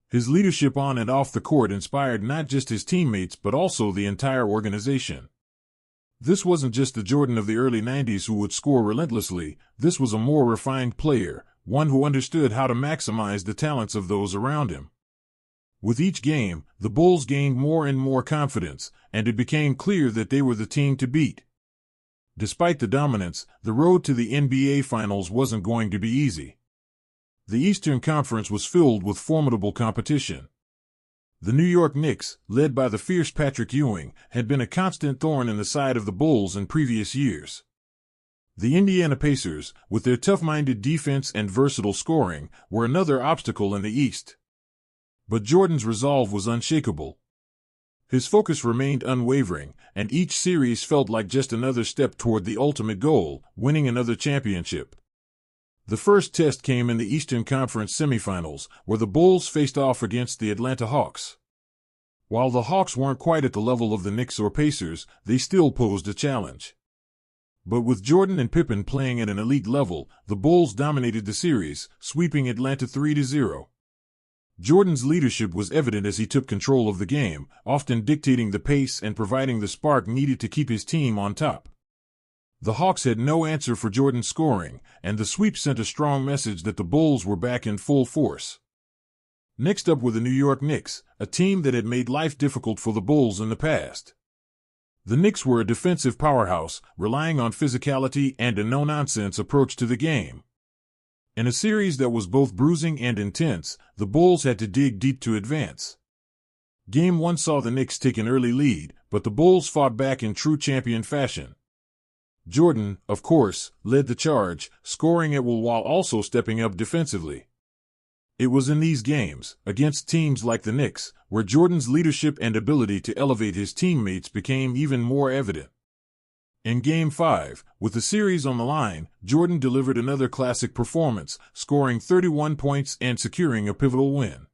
A: His leadership on and off the court inspired not just his teammates but also the entire organization. This wasn't just the Jordan of the early 90s who would score relentlessly, this was a more refined player, one who understood how to maximize the talents of those around him. With each game, the Bulls gained more and more confidence, and it became clear that they were the team to beat. Despite the dominance, the road to the NBA Finals wasn't going to be easy. The Eastern Conference was filled with formidable competition. The New York Knicks, led by the fierce Patrick Ewing, had been a constant thorn in the side of the Bulls in previous years. The Indiana Pacers, with their tough-minded defense and versatile scoring, were another obstacle in the East. But Jordan's resolve was unshakable. His focus remained unwavering, and each series felt like just another step toward the ultimate goal, winning another championship. The first test came in the Eastern Conference semifinals, where the Bulls faced off against the Atlanta Hawks. While the Hawks weren't quite at the level of the Knicks or Pacers, they still posed a challenge. But with Jordan and Pippen playing at an elite level, the Bulls dominated the series, sweeping Atlanta 3-0. Jordan's leadership was evident as he took control of the game, often dictating the pace and providing the spark needed to keep his team on top. The Hawks had no answer for Jordan's scoring, and the sweep sent a strong message that the Bulls were back in full force. Next up were the New York Knicks, a team that had made life difficult for the Bulls in the past. The Knicks were a defensive powerhouse, relying on physicality and a no-nonsense approach to the game. In a series that was both bruising and intense, the Bulls had to dig deep to advance. Game 1 saw the Knicks take an early lead, but the Bulls fought back in true champion fashion. Jordan, of course, led the charge, scoring at will while also stepping up defensively. It was in these games, against teams like the Knicks, where Jordan's leadership and ability to elevate his teammates became even more evident. In Game 5, with the series on the line, Jordan delivered another classic performance, scoring 31 points and securing a pivotal win.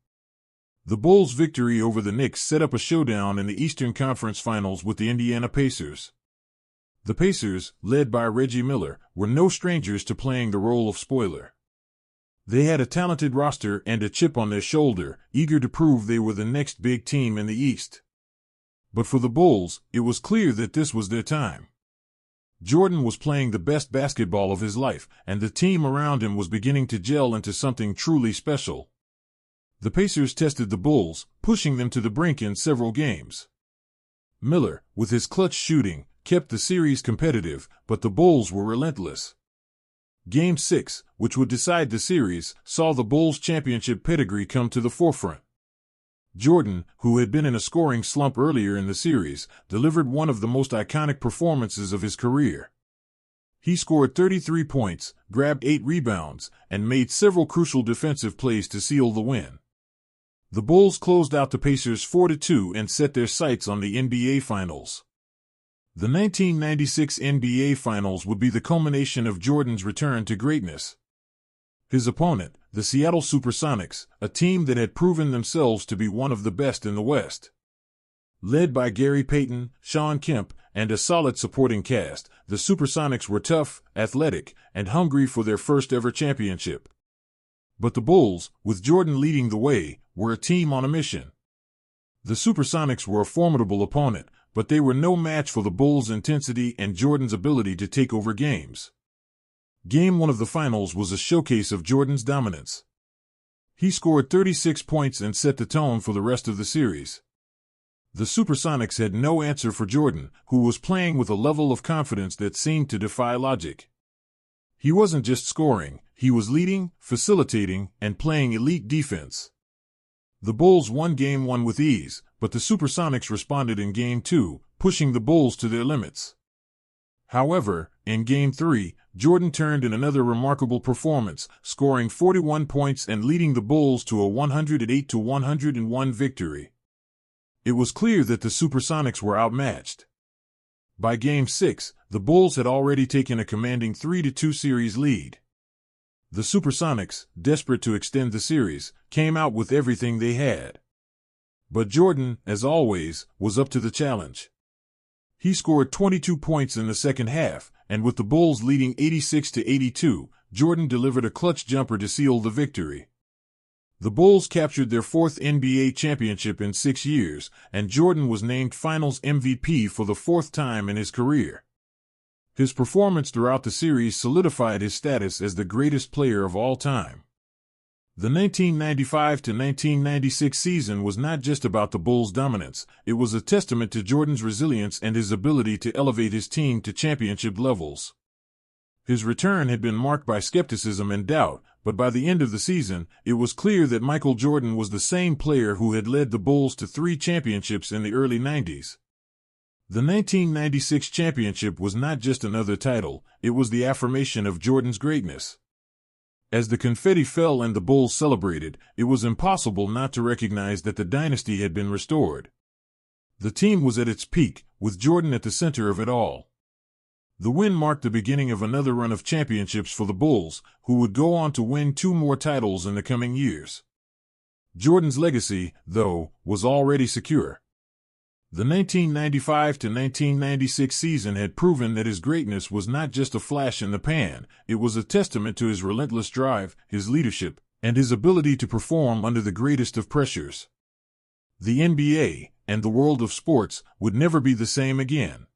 A: The Bulls' victory over the Knicks set up a showdown in the Eastern Conference Finals with the Indiana Pacers. The Pacers, led by Reggie Miller, were no strangers to playing the role of spoiler. They had a talented roster and a chip on their shoulder, eager to prove they were the next big team in the East. But for the Bulls, it was clear that this was their time. Jordan was playing the best basketball of his life, and the team around him was beginning to gel into something truly special. The Pacers tested the Bulls, pushing them to the brink in several games. Miller, with his clutch shooting, kept the series competitive, but the Bulls were relentless. Game 6, which would decide the series, saw the Bulls' championship pedigree come to the forefront. Jordan, who had been in a scoring slump earlier in the series, delivered one of the most iconic performances of his career. He scored 33 points, grabbed 8 rebounds, and made several crucial defensive plays to seal the win. The Bulls closed out the Pacers 4-2 and set their sights on the NBA Finals. The 1996 NBA Finals would be the culmination of Jordan's return to greatness. His opponent, the Seattle Supersonics, a team that had proven themselves to be one of the best in the West. Led by Gary Payton, Shawn Kemp, and a solid supporting cast, the Supersonics were tough, athletic, and hungry for their first-ever championship. But the Bulls, with Jordan leading the way, were a team on a mission. The Supersonics were a formidable opponent, but they were no match for the Bulls' intensity and Jordan's ability to take over games. Game 1 of the finals was a showcase of Jordan's dominance. He scored 36 points and set the tone for the rest of the series. The Supersonics had no answer for Jordan, who was playing with a level of confidence that seemed to defy logic. He wasn't just scoring, he was leading, facilitating, and playing elite defense. The Bulls won Game 1 with ease, but the Supersonics responded in Game 2, pushing the Bulls to their limits. However, in Game 3, Jordan turned in another remarkable performance, scoring 41 points and leading the Bulls to a 108-101 victory. It was clear that the Supersonics were outmatched. By Game 6, the Bulls had already taken a commanding 3-2 series lead. The Supersonics, desperate to extend the series, came out with everything they had. But Jordan, as always, was up to the challenge. He scored 22 points in the second half, and with the Bulls leading 86-82, Jordan delivered a clutch jumper to seal the victory. The Bulls captured their 4th NBA championship in 6 years, and Jordan was named Finals MVP for the 4th time in his career. His performance throughout the series solidified his status as the greatest player of all time. The 1995-1996 season was not just about the Bulls' dominance, it was a testament to Jordan's resilience and his ability to elevate his team to championship levels. His return had been marked by skepticism and doubt, but by the end of the season, it was clear that Michael Jordan was the same player who had led the Bulls to 3 championships in the early 90s. The 1996 championship was not just another title, it was the affirmation of Jordan's greatness. As the confetti fell and the Bulls celebrated, it was impossible not to recognize that the dynasty had been restored. The team was at its peak, with Jordan at the center of it all. The win marked the beginning of another run of championships for the Bulls, who would go on to win 2 more titles in the coming years. Jordan's legacy, though, was already secure. The 1995 to 1996 season had proven that his greatness was not just a flash in the pan, it was a testament to his relentless drive, his leadership, and his ability to perform under the greatest of pressures. The NBA, and the world of sports, would never be the same again.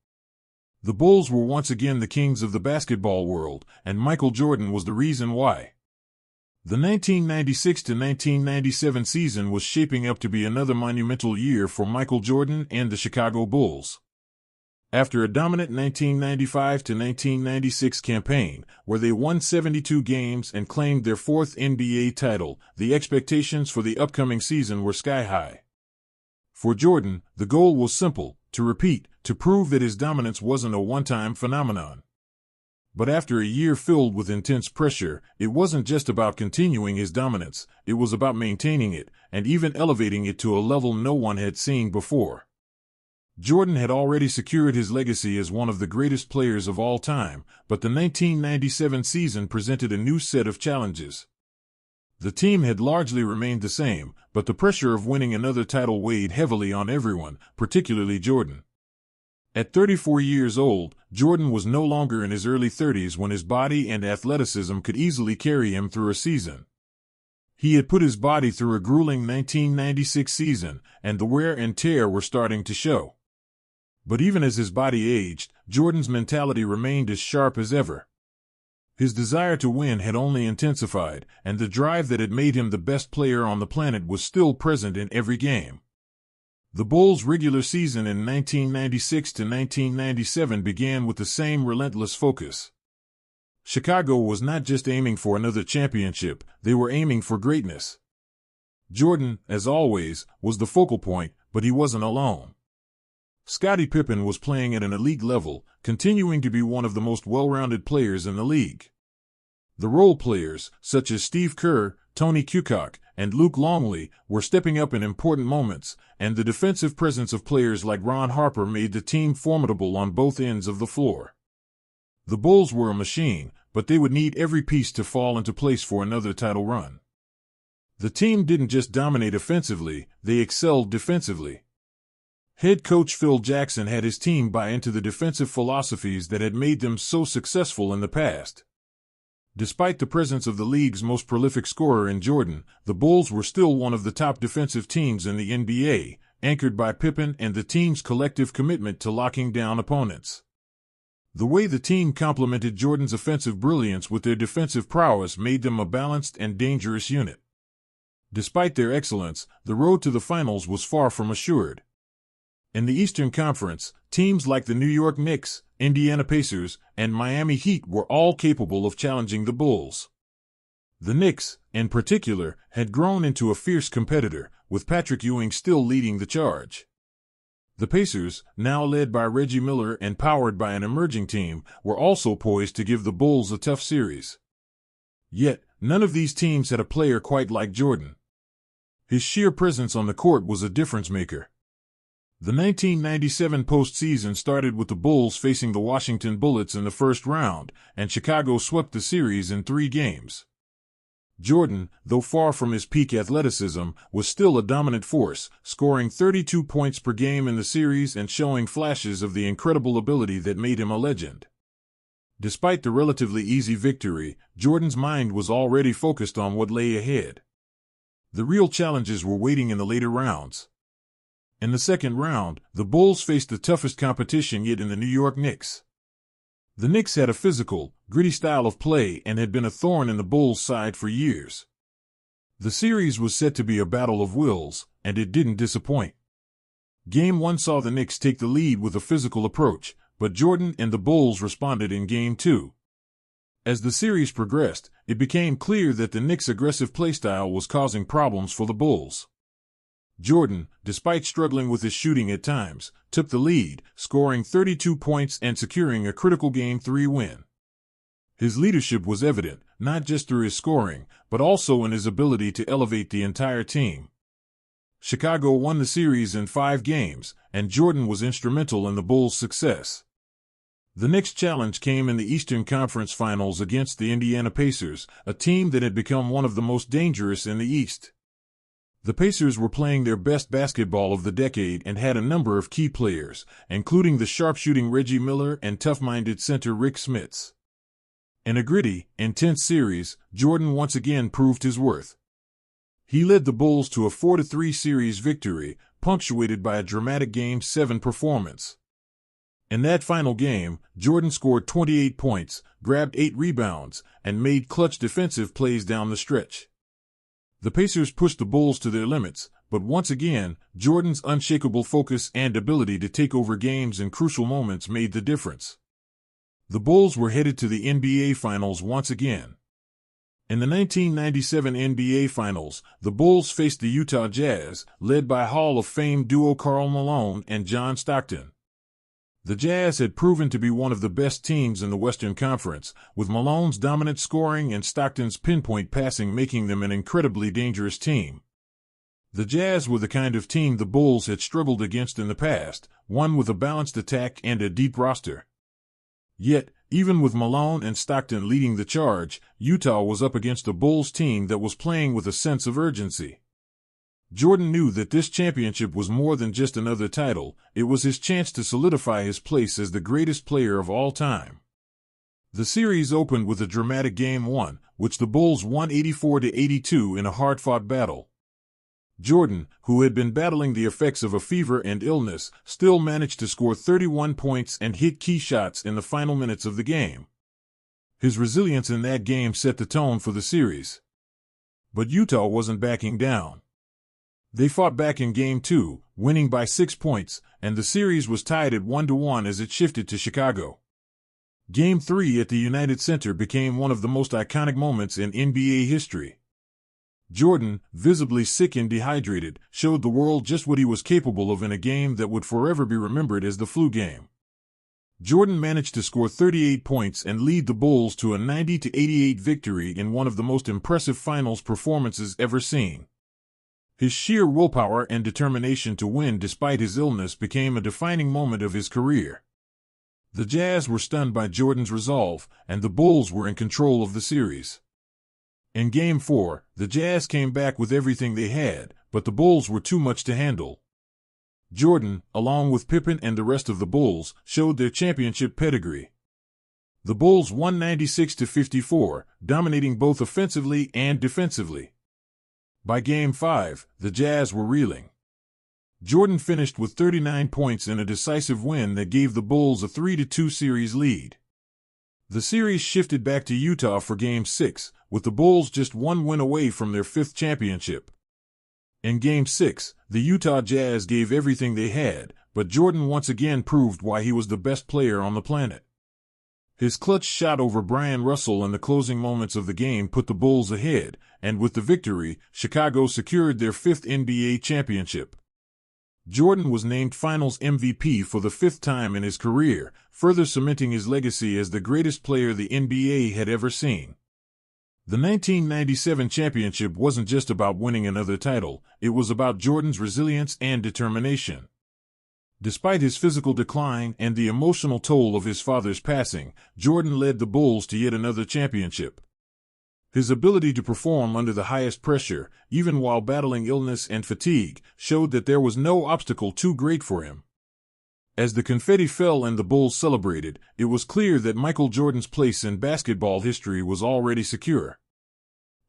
A: The Bulls were once again the kings of the basketball world, and Michael Jordan was the reason why. The 1996 to 1997 season was shaping up to be another monumental year for Michael Jordan and the Chicago Bulls. After a dominant 1995 to 1996 campaign, where they won 72 games and claimed their 4th NBA title, the expectations for the upcoming season were sky high. For Jordan, the goal was simple: to repeat, to prove that his dominance wasn't a one-time phenomenon. But after a year filled with intense pressure, it wasn't just about continuing his dominance, it was about maintaining it, and even elevating it to a level no one had seen before. Jordan had already secured his legacy as one of the greatest players of all time, but the 1997 season presented a new set of challenges. The team had largely remained the same, but the pressure of winning another title weighed heavily on everyone, particularly Jordan. At 34 years old, Jordan was no longer in his early 30s when his body and athleticism could easily carry him through a season. He had put his body through a grueling 1996 season, and the wear and tear were starting to show. But even as his body aged, Jordan's mentality remained as sharp as ever. His desire to win had only intensified, and the drive that had made him the best player on the planet was still present in every game. The Bulls' regular season in 1996 to 1997 began with the same relentless focus. Chicago was not just aiming for another championship, they were aiming for greatness. Jordan, as always, was the focal point, but he wasn't alone. Scottie Pippen was playing at an elite level, continuing to be one of the most well-rounded players in the league. The role players, such as Steve Kerr, Tony Kukoc, and Luke Longley, were stepping up in important moments, and the defensive presence of players like Ron Harper made the team formidable on both ends of the floor. The Bulls were a machine, but they would need every piece to fall into place for another title run. The team didn't just dominate offensively, they excelled defensively. Head coach Phil Jackson had his team buy into the defensive philosophies that had made them so successful in the past. Despite the presence of the league's most prolific scorer in Jordan, the Bulls were still one of the top defensive teams in the NBA, anchored by Pippen and the team's collective commitment to locking down opponents. The way the team complemented Jordan's offensive brilliance with their defensive prowess made them a balanced and dangerous unit. Despite their excellence, the road to the finals was far from assured. In the Eastern Conference, teams like the New York Knicks, Indiana Pacers, and Miami Heat were all capable of challenging the Bulls. The Knicks, in particular, had grown into a fierce competitor, with Patrick Ewing still leading the charge. The Pacers, now led by Reggie Miller and powered by an emerging team, were also poised to give the Bulls a tough series. Yet, none of these teams had a player quite like Jordan. His sheer presence on the court was a difference-maker. The 1997 postseason started with the Bulls facing the Washington Bullets in the first round, and Chicago swept the series in 3 games. Jordan, though far from his peak athleticism, was still a dominant force, scoring 32 points per game in the series and showing flashes of the incredible ability that made him a legend. Despite the relatively easy victory, Jordan's mind was already focused on what lay ahead. The real challenges were waiting in the later rounds. In the second round, the Bulls faced the toughest competition yet in the New York Knicks. The Knicks had a physical, gritty style of play and had been a thorn in the Bulls' side for years. The series was set to be a battle of wills, and it didn't disappoint. Game 1 saw the Knicks take the lead with a physical approach, but Jordan and the Bulls responded in Game 2. As the series progressed, it became clear that the Knicks' aggressive playstyle was causing problems for the Bulls. Jordan, despite struggling with his shooting at times, took the lead, scoring 32 points and securing a critical Game 3 win. His leadership was evident, not just through his scoring, but also in his ability to elevate the entire team. Chicago won the series in 5 games, and Jordan was instrumental in the Bulls' success. The next challenge came in the Eastern Conference Finals against the Indiana Pacers, a team that had become one of the most dangerous in the East. The Pacers were playing their best basketball of the decade and had a number of key players, including the sharpshooting Reggie Miller and tough-minded center Rick Smits. In a gritty, intense series, Jordan once again proved his worth. He led the Bulls to a 4-3 series victory, punctuated by a dramatic Game 7 performance. In that final game, Jordan scored 28 points, grabbed 8 rebounds, and made clutch defensive plays down the stretch. The Pacers pushed the Bulls to their limits, but once again, Jordan's unshakable focus and ability to take over games in crucial moments made the difference. The Bulls were headed to the NBA Finals once again. In the 1997 NBA Finals, the Bulls faced the Utah Jazz, led by Hall of Fame duo Karl Malone and John Stockton. The Jazz had proven to be one of the best teams in the Western Conference, with Malone's dominant scoring and Stockton's pinpoint passing making them an incredibly dangerous team. The Jazz were the kind of team the Bulls had struggled against in the past, one with a balanced attack and a deep roster. Yet, even with Malone and Stockton leading the charge, Utah was up against a Bulls team that was playing with a sense of urgency. Jordan knew that this championship was more than just another title, it was his chance to solidify his place as the greatest player of all time. The series opened with a dramatic Game 1, which the Bulls won 84-82 in a hard-fought battle. Jordan, who had been battling the effects of a fever and illness, still managed to score 31 points and hit key shots in the final minutes of the game. His resilience in that game set the tone for the series. But Utah wasn't backing down. They fought back in Game 2, winning by 6 points, and the series was tied at 1-1 as it shifted to Chicago. Game 3 at the United Center became one of the most iconic moments in NBA history. Jordan, visibly sick and dehydrated, showed the world just what he was capable of in a game that would forever be remembered as the flu game. Jordan managed to score 38 points and lead the Bulls to a 90-88 victory in one of the most impressive finals performances ever seen. His sheer willpower and determination to win despite his illness became a defining moment of his career. The Jazz were stunned by Jordan's resolve, and the Bulls were in control of the series. In Game 4, the Jazz came back with everything they had, but the Bulls were too much to handle. Jordan, along with Pippen and the rest of the Bulls, showed their championship pedigree. The Bulls won 96-54, dominating both offensively and defensively. By Game 5, the Jazz were reeling. Jordan finished with 39 points in a decisive win that gave the Bulls a 3-2 series lead. The series shifted back to Utah for Game 6, with the Bulls just one win away from their 5th championship. In Game 6, the Utah Jazz gave everything they had, but Jordan once again proved why he was the best player on the planet. His clutch shot over Brian Russell in the closing moments of the game put the Bulls ahead, and with the victory, Chicago secured their 5th NBA championship. Jordan was named Finals MVP for the 5th time in his career, further cementing his legacy as the greatest player the NBA had ever seen. The 1997 championship wasn't just about winning another title, it was about Jordan's resilience and determination. Despite his physical decline and the emotional toll of his father's passing, Jordan led the Bulls to yet another championship. His ability to perform under the highest pressure, even while battling illness and fatigue, showed that there was no obstacle too great for him. As the confetti fell and the Bulls celebrated, it was clear that Michael Jordan's place in basketball history was already secure.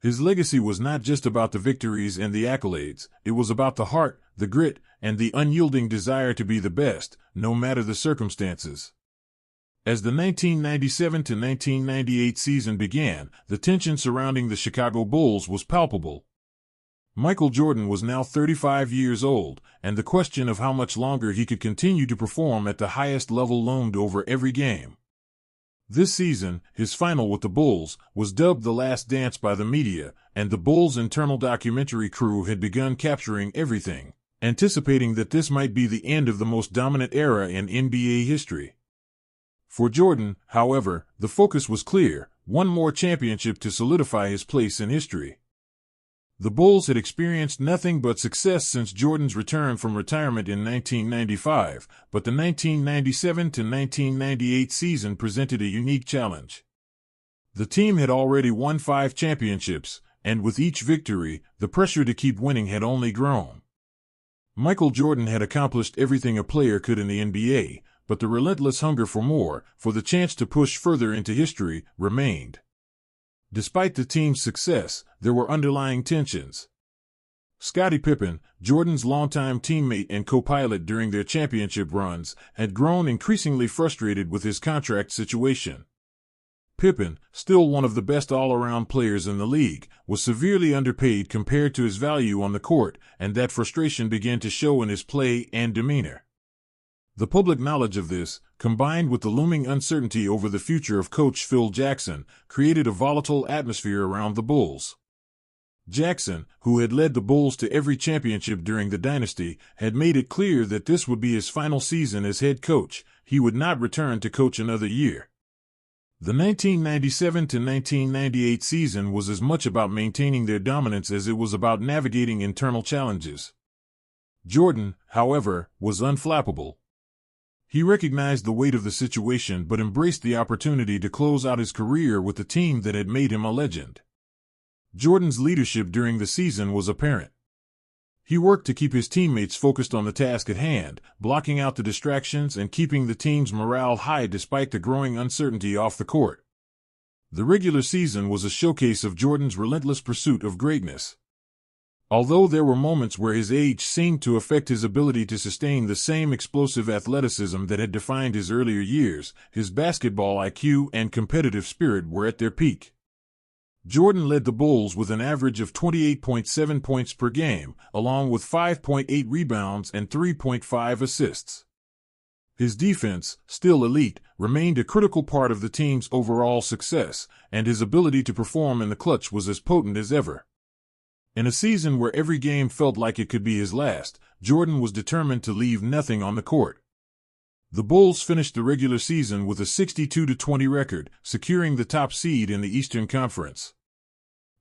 A: His legacy was not just about the victories and the accolades, it was about the heart, the grit, and the unyielding desire to be the best, no matter the circumstances. As the 1997-1998 season began, the tension surrounding the Chicago Bulls was palpable. Michael Jordan was now 35 years old, and the question of how much longer he could continue to perform at the highest level loomed over every game. This season, his final with the Bulls, was dubbed The Last Dance by the media, and the Bulls' internal documentary crew had begun capturing everything, anticipating that this might be the end of the most dominant era in NBA history. For Jordan, however, the focus was clear: one more championship to solidify his place in history. The Bulls had experienced nothing but success since Jordan's return from retirement in 1995, but the 1997 to 1998 season presented a unique challenge. The team had already won 5 championships, and with each victory, the pressure to keep winning had only grown. Michael Jordan had accomplished everything a player could in the NBA, but the relentless hunger for more, for the chance to push further into history, remained. Despite the team's success, there were underlying tensions. Scottie Pippen, Jordan's longtime teammate and co-pilot during their championship runs, had grown increasingly frustrated with his contract situation. Pippen, still one of the best all-around players in the league, was severely underpaid compared to his value on the court, and that frustration began to show in his play and demeanor. The public knowledge of this, combined with the looming uncertainty over the future of coach Phil Jackson, created a volatile atmosphere around the Bulls. Jackson, who had led the Bulls to every championship during the dynasty, had made it clear that this would be his final season as head coach. He would not return to coach another year. The 1997 to 1998 season was as much about maintaining their dominance as it was about navigating internal challenges. Jordan, however, was unflappable. He recognized the weight of the situation but embraced the opportunity to close out his career with the team that had made him a legend. Jordan's leadership during the season was apparent. He worked to keep his teammates focused on the task at hand, blocking out the distractions and keeping the team's morale high despite the growing uncertainty off the court. The regular season was a showcase of Jordan's relentless pursuit of greatness. Although there were moments where his age seemed to affect his ability to sustain the same explosive athleticism that had defined his earlier years, his basketball IQ and competitive spirit were at their peak. Jordan led the Bulls with an average of 28.7 points per game, along with 5.8 rebounds and 3.5 assists. His defense, still elite, remained a critical part of the team's overall success, and his ability to perform in the clutch was as potent as ever. In a season where every game felt like it could be his last, Jordan was determined to leave nothing on the court. The Bulls finished the regular season with a 62-20 record, securing the top seed in the Eastern Conference.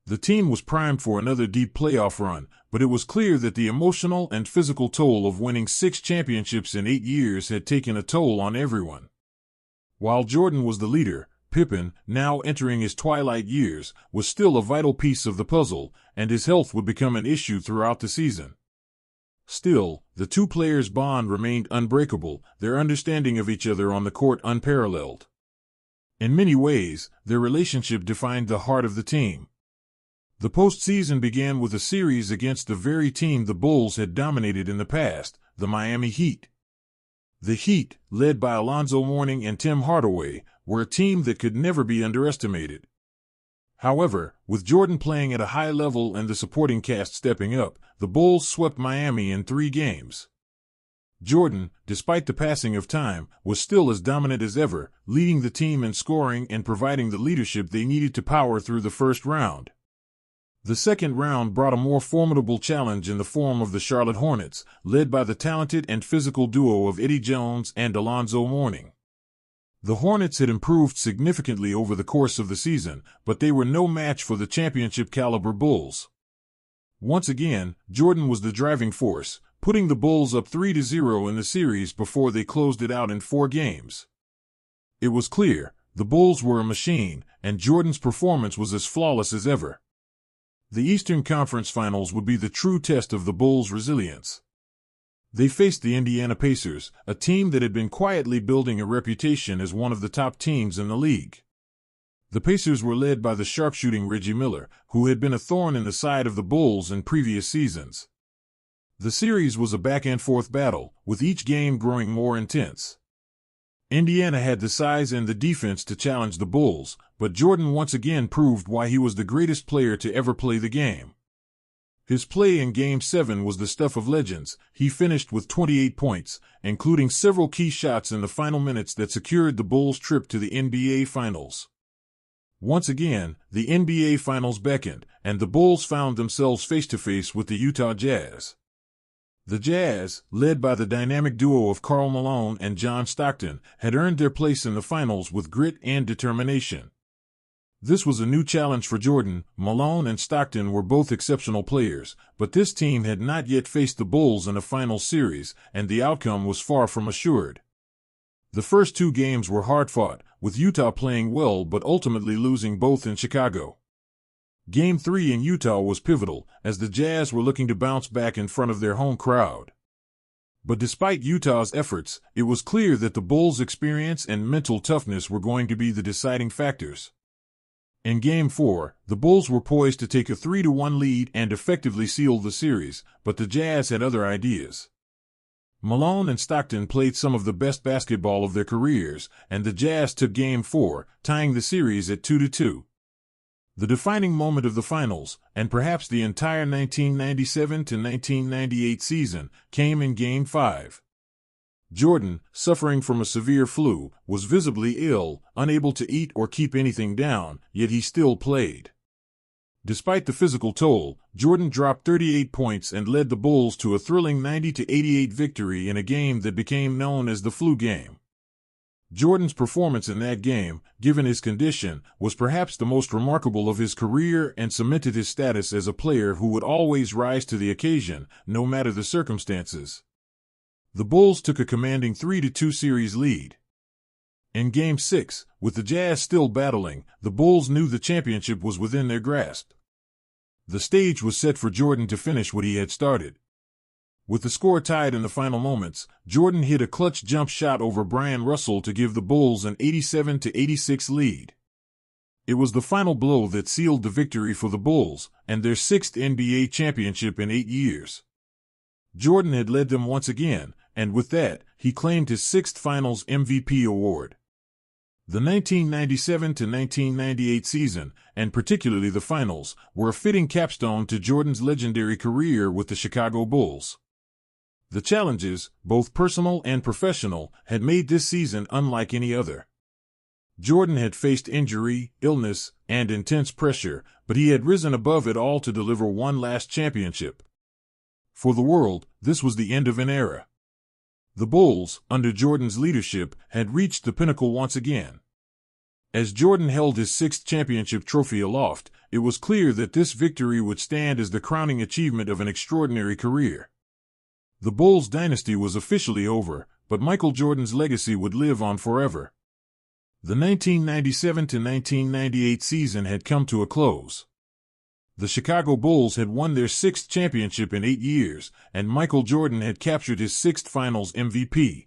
A: The team was primed for another deep playoff run, but it was clear that the emotional and physical toll of winning 6 championships in 8 years had taken a toll on everyone. While Jordan was the leader, Pippen, now entering his twilight years, was still a vital piece of the puzzle, and his health would become an issue throughout the season. Still, the two players' bond remained unbreakable, their understanding of each other on the court unparalleled. In many ways, their relationship defined the heart of the team. The postseason began with a series against the very team the Bulls had dominated in the past, the Miami Heat. The Heat, led by Alonzo Mourning and Tim Hardaway, were a team that could never be underestimated. However, with Jordan playing at a high level and the supporting cast stepping up, the Bulls swept Miami in 3 games. Jordan, despite the passing of time, was still as dominant as ever, leading the team in scoring and providing the leadership they needed to power through the first round. The second round brought a more formidable challenge in the form of the Charlotte Hornets, led by the talented and physical duo of Eddie Jones and Alonzo Mourning. The Hornets had improved significantly over the course of the season, but they were no match for the championship-caliber Bulls. Once again, Jordan was the driving force, putting the Bulls up 3-0 in the series before they closed it out in 4 games. It was clear, the Bulls were a machine, and Jordan's performance was as flawless as ever. The Eastern Conference Finals would be the true test of the Bulls' resilience. They faced the Indiana Pacers, a team that had been quietly building a reputation as one of the top teams in the league. The Pacers were led by the sharpshooting Reggie Miller, who had been a thorn in the side of the Bulls in previous seasons. The series was a back-and-forth battle, with each game growing more intense. Indiana had the size and the defense to challenge the Bulls, but Jordan once again proved why he was the greatest player to ever play the game. His play in Game 7 was the stuff of legends. He finished with 28 points, including several key shots in the final minutes that secured the Bulls' trip to the NBA Finals. Once again, the NBA Finals beckoned, and the Bulls found themselves face-to-face with the Utah Jazz. The Jazz, led by the dynamic duo of Karl Malone and John Stockton, had earned their place in the finals with grit and determination. This was a new challenge for Jordan. Malone and Stockton were both exceptional players, but this team had not yet faced the Bulls in a final series, and the outcome was far from assured. The first two games were hard-fought, with Utah playing well but ultimately losing both in Chicago. Game 3 in Utah was pivotal, as the Jazz were looking to bounce back in front of their home crowd. But despite Utah's efforts, it was clear that the Bulls' experience and mental toughness were going to be the deciding factors. In Game 4, the Bulls were poised to take a 3-1 lead and effectively seal the series, but the Jazz had other ideas. Malone and Stockton played some of the best basketball of their careers, and the Jazz took Game 4, tying the series at 2-2. The defining moment of the finals, and perhaps the entire 1997-1998 season, came in Game 5. Jordan, suffering from a severe flu, was visibly ill, unable to eat or keep anything down, yet he still played. Despite the physical toll, Jordan dropped 38 points and led the Bulls to a thrilling 90-88 victory in a game that became known as the flu game. Jordan's performance in that game, given his condition, was perhaps the most remarkable of his career and cemented his status as a player who would always rise to the occasion, no matter the circumstances. The Bulls took a commanding 3-2 series lead. In Game 6, with the Jazz still battling, the Bulls knew the championship was within their grasp. The stage was set for Jordan to finish what he had started. With the score tied in the final moments, Jordan hit a clutch jump shot over Brian Russell to give the Bulls an 87-86 lead. It was the final blow that sealed the victory for the Bulls, and their sixth NBA championship in 8 years. Jordan had led them once again, and with that, he claimed his sixth Finals MVP award. The 1997-1998 season, and particularly the Finals, were a fitting capstone to Jordan's legendary career with the Chicago Bulls. The challenges, both personal and professional, had made this season unlike any other. Jordan had faced injury, illness, and intense pressure, but he had risen above it all to deliver one last championship. For the world, this was the end of an era. The Bulls, under Jordan's leadership, had reached the pinnacle once again. As Jordan held his sixth championship trophy aloft, it was clear that this victory would stand as the crowning achievement of an extraordinary career. The Bulls' dynasty was officially over, but Michael Jordan's legacy would live on forever. The 1997-1998 season had come to a close. The Chicago Bulls had won their sixth championship in 8 years, and Michael Jordan had captured his sixth Finals MVP.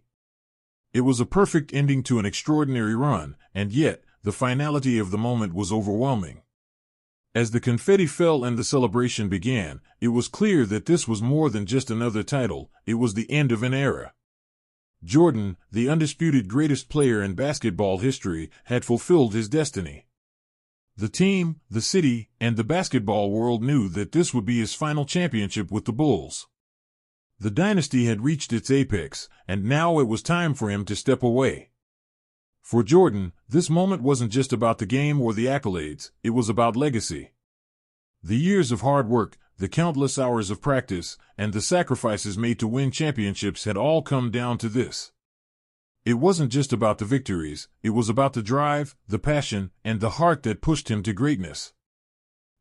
A: It was a perfect ending to an extraordinary run, and yet, the finality of the moment was overwhelming. As the confetti fell and the celebration began, it was clear that this was more than just another title, it was the end of an era. Jordan, the undisputed greatest player in basketball history, had fulfilled his destiny. The team, the city, and the basketball world knew that this would be his final championship with the Bulls. The dynasty had reached its apex, and now it was time for him to step away. For Jordan, this moment wasn't just about the game or the accolades, it was about legacy. The years of hard work, the countless hours of practice, and the sacrifices made to win championships had all come down to this. It wasn't just about the victories, it was about the drive, the passion, and the heart that pushed him to greatness.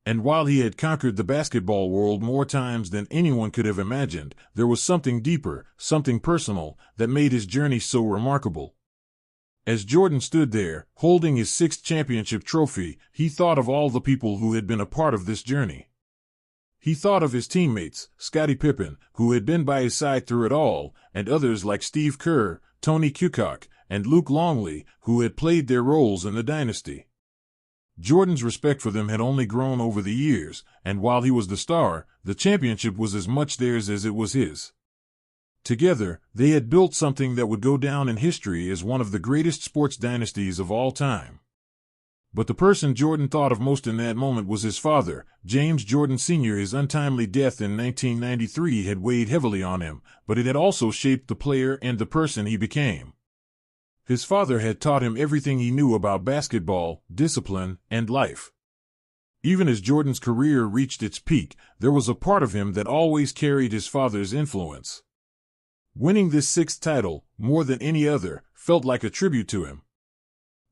A: And while he had conquered the basketball world more times than anyone could have imagined, there was something deeper, something personal, that made his journey so remarkable. As Jordan stood there, holding his sixth championship trophy, he thought of all the people who had been a part of this journey. He thought of his teammates, Scottie Pippen, who had been by his side through it all, and others like Steve Kerr, Tony Kukoc, and Luke Longley, who had played their roles in the dynasty. Jordan's respect for them had only grown over the years, and while he was the star, the championship was as much theirs as it was his. Together, they had built something that would go down in history as one of the greatest sports dynasties of all time. But the person Jordan thought of most in that moment was his father, James Jordan Sr. His untimely death in 1993 had weighed heavily on him, but it had also shaped the player and the person he became. His father had taught him everything he knew about basketball, discipline, and life. Even as Jordan's career reached its peak, there was a part of him that always carried his father's influence. Winning this sixth title, more than any other, felt like a tribute to him.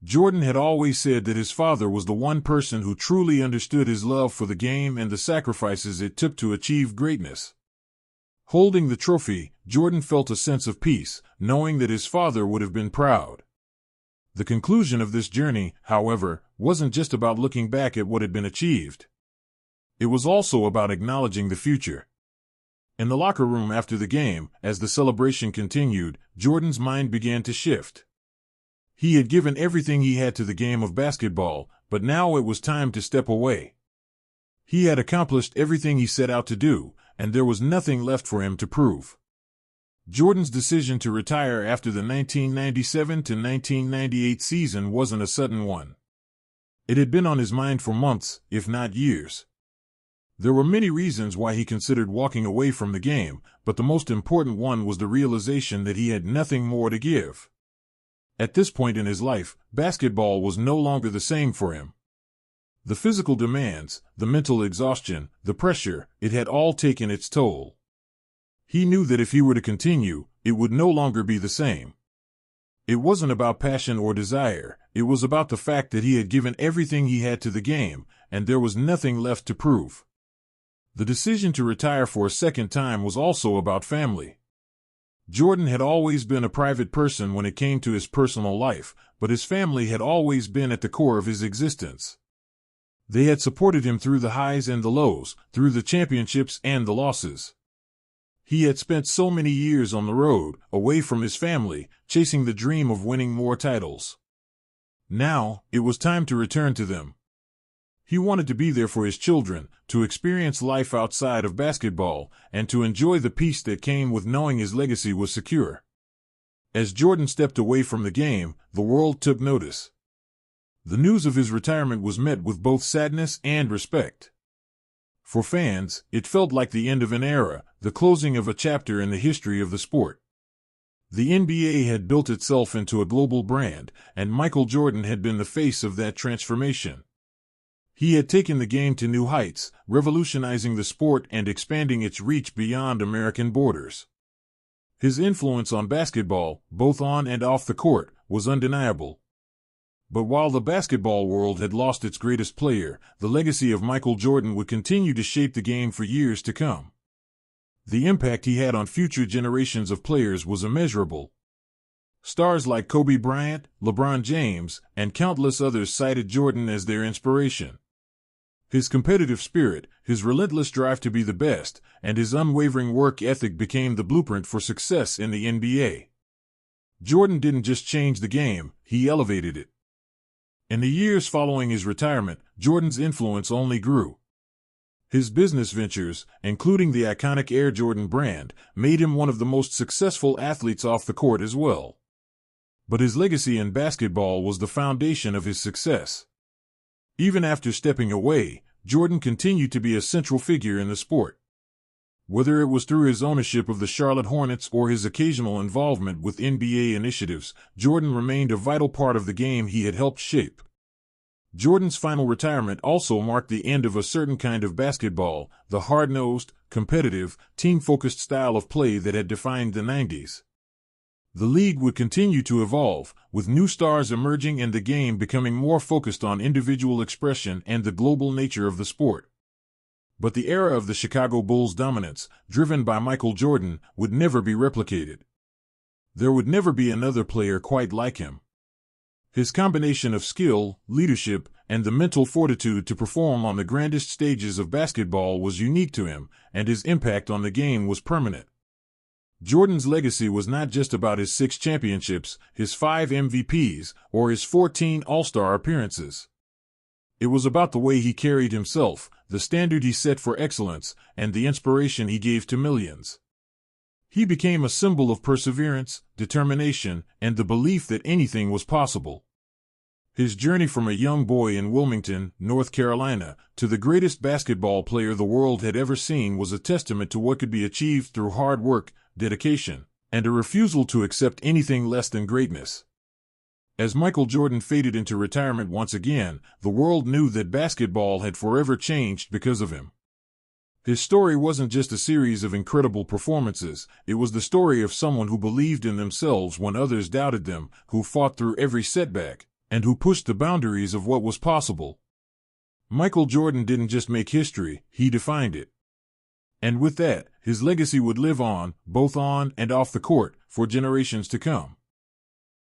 A: Jordan had always said that his father was the one person who truly understood his love for the game and the sacrifices it took to achieve greatness. Holding the trophy, Jordan felt a sense of peace, knowing that his father would have been proud. The conclusion of this journey, however, wasn't just about looking back at what had been achieved. It was also about acknowledging the future. In the locker room after the game, as the celebration continued, Jordan's mind began to shift. He had given everything he had to the game of basketball, but now it was time to step away. He had accomplished everything he set out to do, and there was nothing left for him to prove. Jordan's decision to retire after the 1997 to 1998 season wasn't a sudden one. It had been on his mind for months, if not years. There were many reasons why he considered walking away from the game, but the most important one was the realization that he had nothing more to give. At this point in his life, basketball was no longer the same for him. The physical demands, the mental exhaustion, the pressure, it had all taken its toll. He knew that if he were to continue, it would no longer be the same. It wasn't about passion or desire, it was about the fact that he had given everything he had to the game, and there was nothing left to prove. The decision to retire for a second time was also about family. Jordan had always been a private person when it came to his personal life, but his family had always been at the core of his existence. They had supported him through the highs and the lows, through the championships and the losses. He had spent so many years on the road, away from his family, chasing the dream of winning more titles. Now, it was time to return to them. He wanted to be there for his children, to experience life outside of basketball, and to enjoy the peace that came with knowing his legacy was secure. As Jordan stepped away from the game, the world took notice. The news of his retirement was met with both sadness and respect. For fans, it felt like the end of an era, the closing of a chapter in the history of the sport. The NBA had built itself into a global brand, and Michael Jordan had been the face of that transformation. He had taken the game to new heights, revolutionizing the sport and expanding its reach beyond American borders. His influence on basketball, both on and off the court, was undeniable. But while the basketball world had lost its greatest player, the legacy of Michael Jordan would continue to shape the game for years to come. The impact he had on future generations of players was immeasurable. Stars like Kobe Bryant, LeBron James, and countless others cited Jordan as their inspiration. His competitive spirit, his relentless drive to be the best, and his unwavering work ethic became the blueprint for success in the NBA. Jordan didn't just change the game, he elevated it. In the years following his retirement, Jordan's influence only grew. His business ventures, including the iconic Air Jordan brand, made him one of the most successful athletes off the court as well. But his legacy in basketball was the foundation of his success. Even after stepping away, Jordan continued to be a central figure in the sport. Whether it was through his ownership of the Charlotte Hornets or his occasional involvement with NBA initiatives, Jordan remained a vital part of the game he had helped shape. Jordan's final retirement also marked the end of a certain kind of basketball, the hard-nosed, competitive, team-focused style of play that had defined the 90s. The league would continue to evolve, with new stars emerging and the game becoming more focused on individual expression and the global nature of the sport. But the era of the Chicago Bulls' dominance, driven by Michael Jordan, would never be replicated. There would never be another player quite like him. His combination of skill, leadership, and the mental fortitude to perform on the grandest stages of basketball was unique to him, and his impact on the game was permanent. Jordan's legacy was not just about his 6 championships, his 5 MVPs, or his 14 All-Star appearances. It was about the way he carried himself, the standard he set for excellence, and the inspiration he gave to millions. He became a symbol of perseverance, determination, and the belief that anything was possible. His journey from a young boy in Wilmington, North Carolina, to the greatest basketball player the world had ever seen was a testament to what could be achieved through hard work, dedication, and a refusal to accept anything less than greatness. As Michael Jordan faded into retirement once again, the world knew that basketball had forever changed because of him. His story wasn't just a series of incredible performances, it was the story of someone who believed in themselves when others doubted them, who fought through every setback, and who pushed the boundaries of what was possible. Michael Jordan didn't just make history, he defined it. And with that, his legacy would live on, both on and off the court, for generations to come.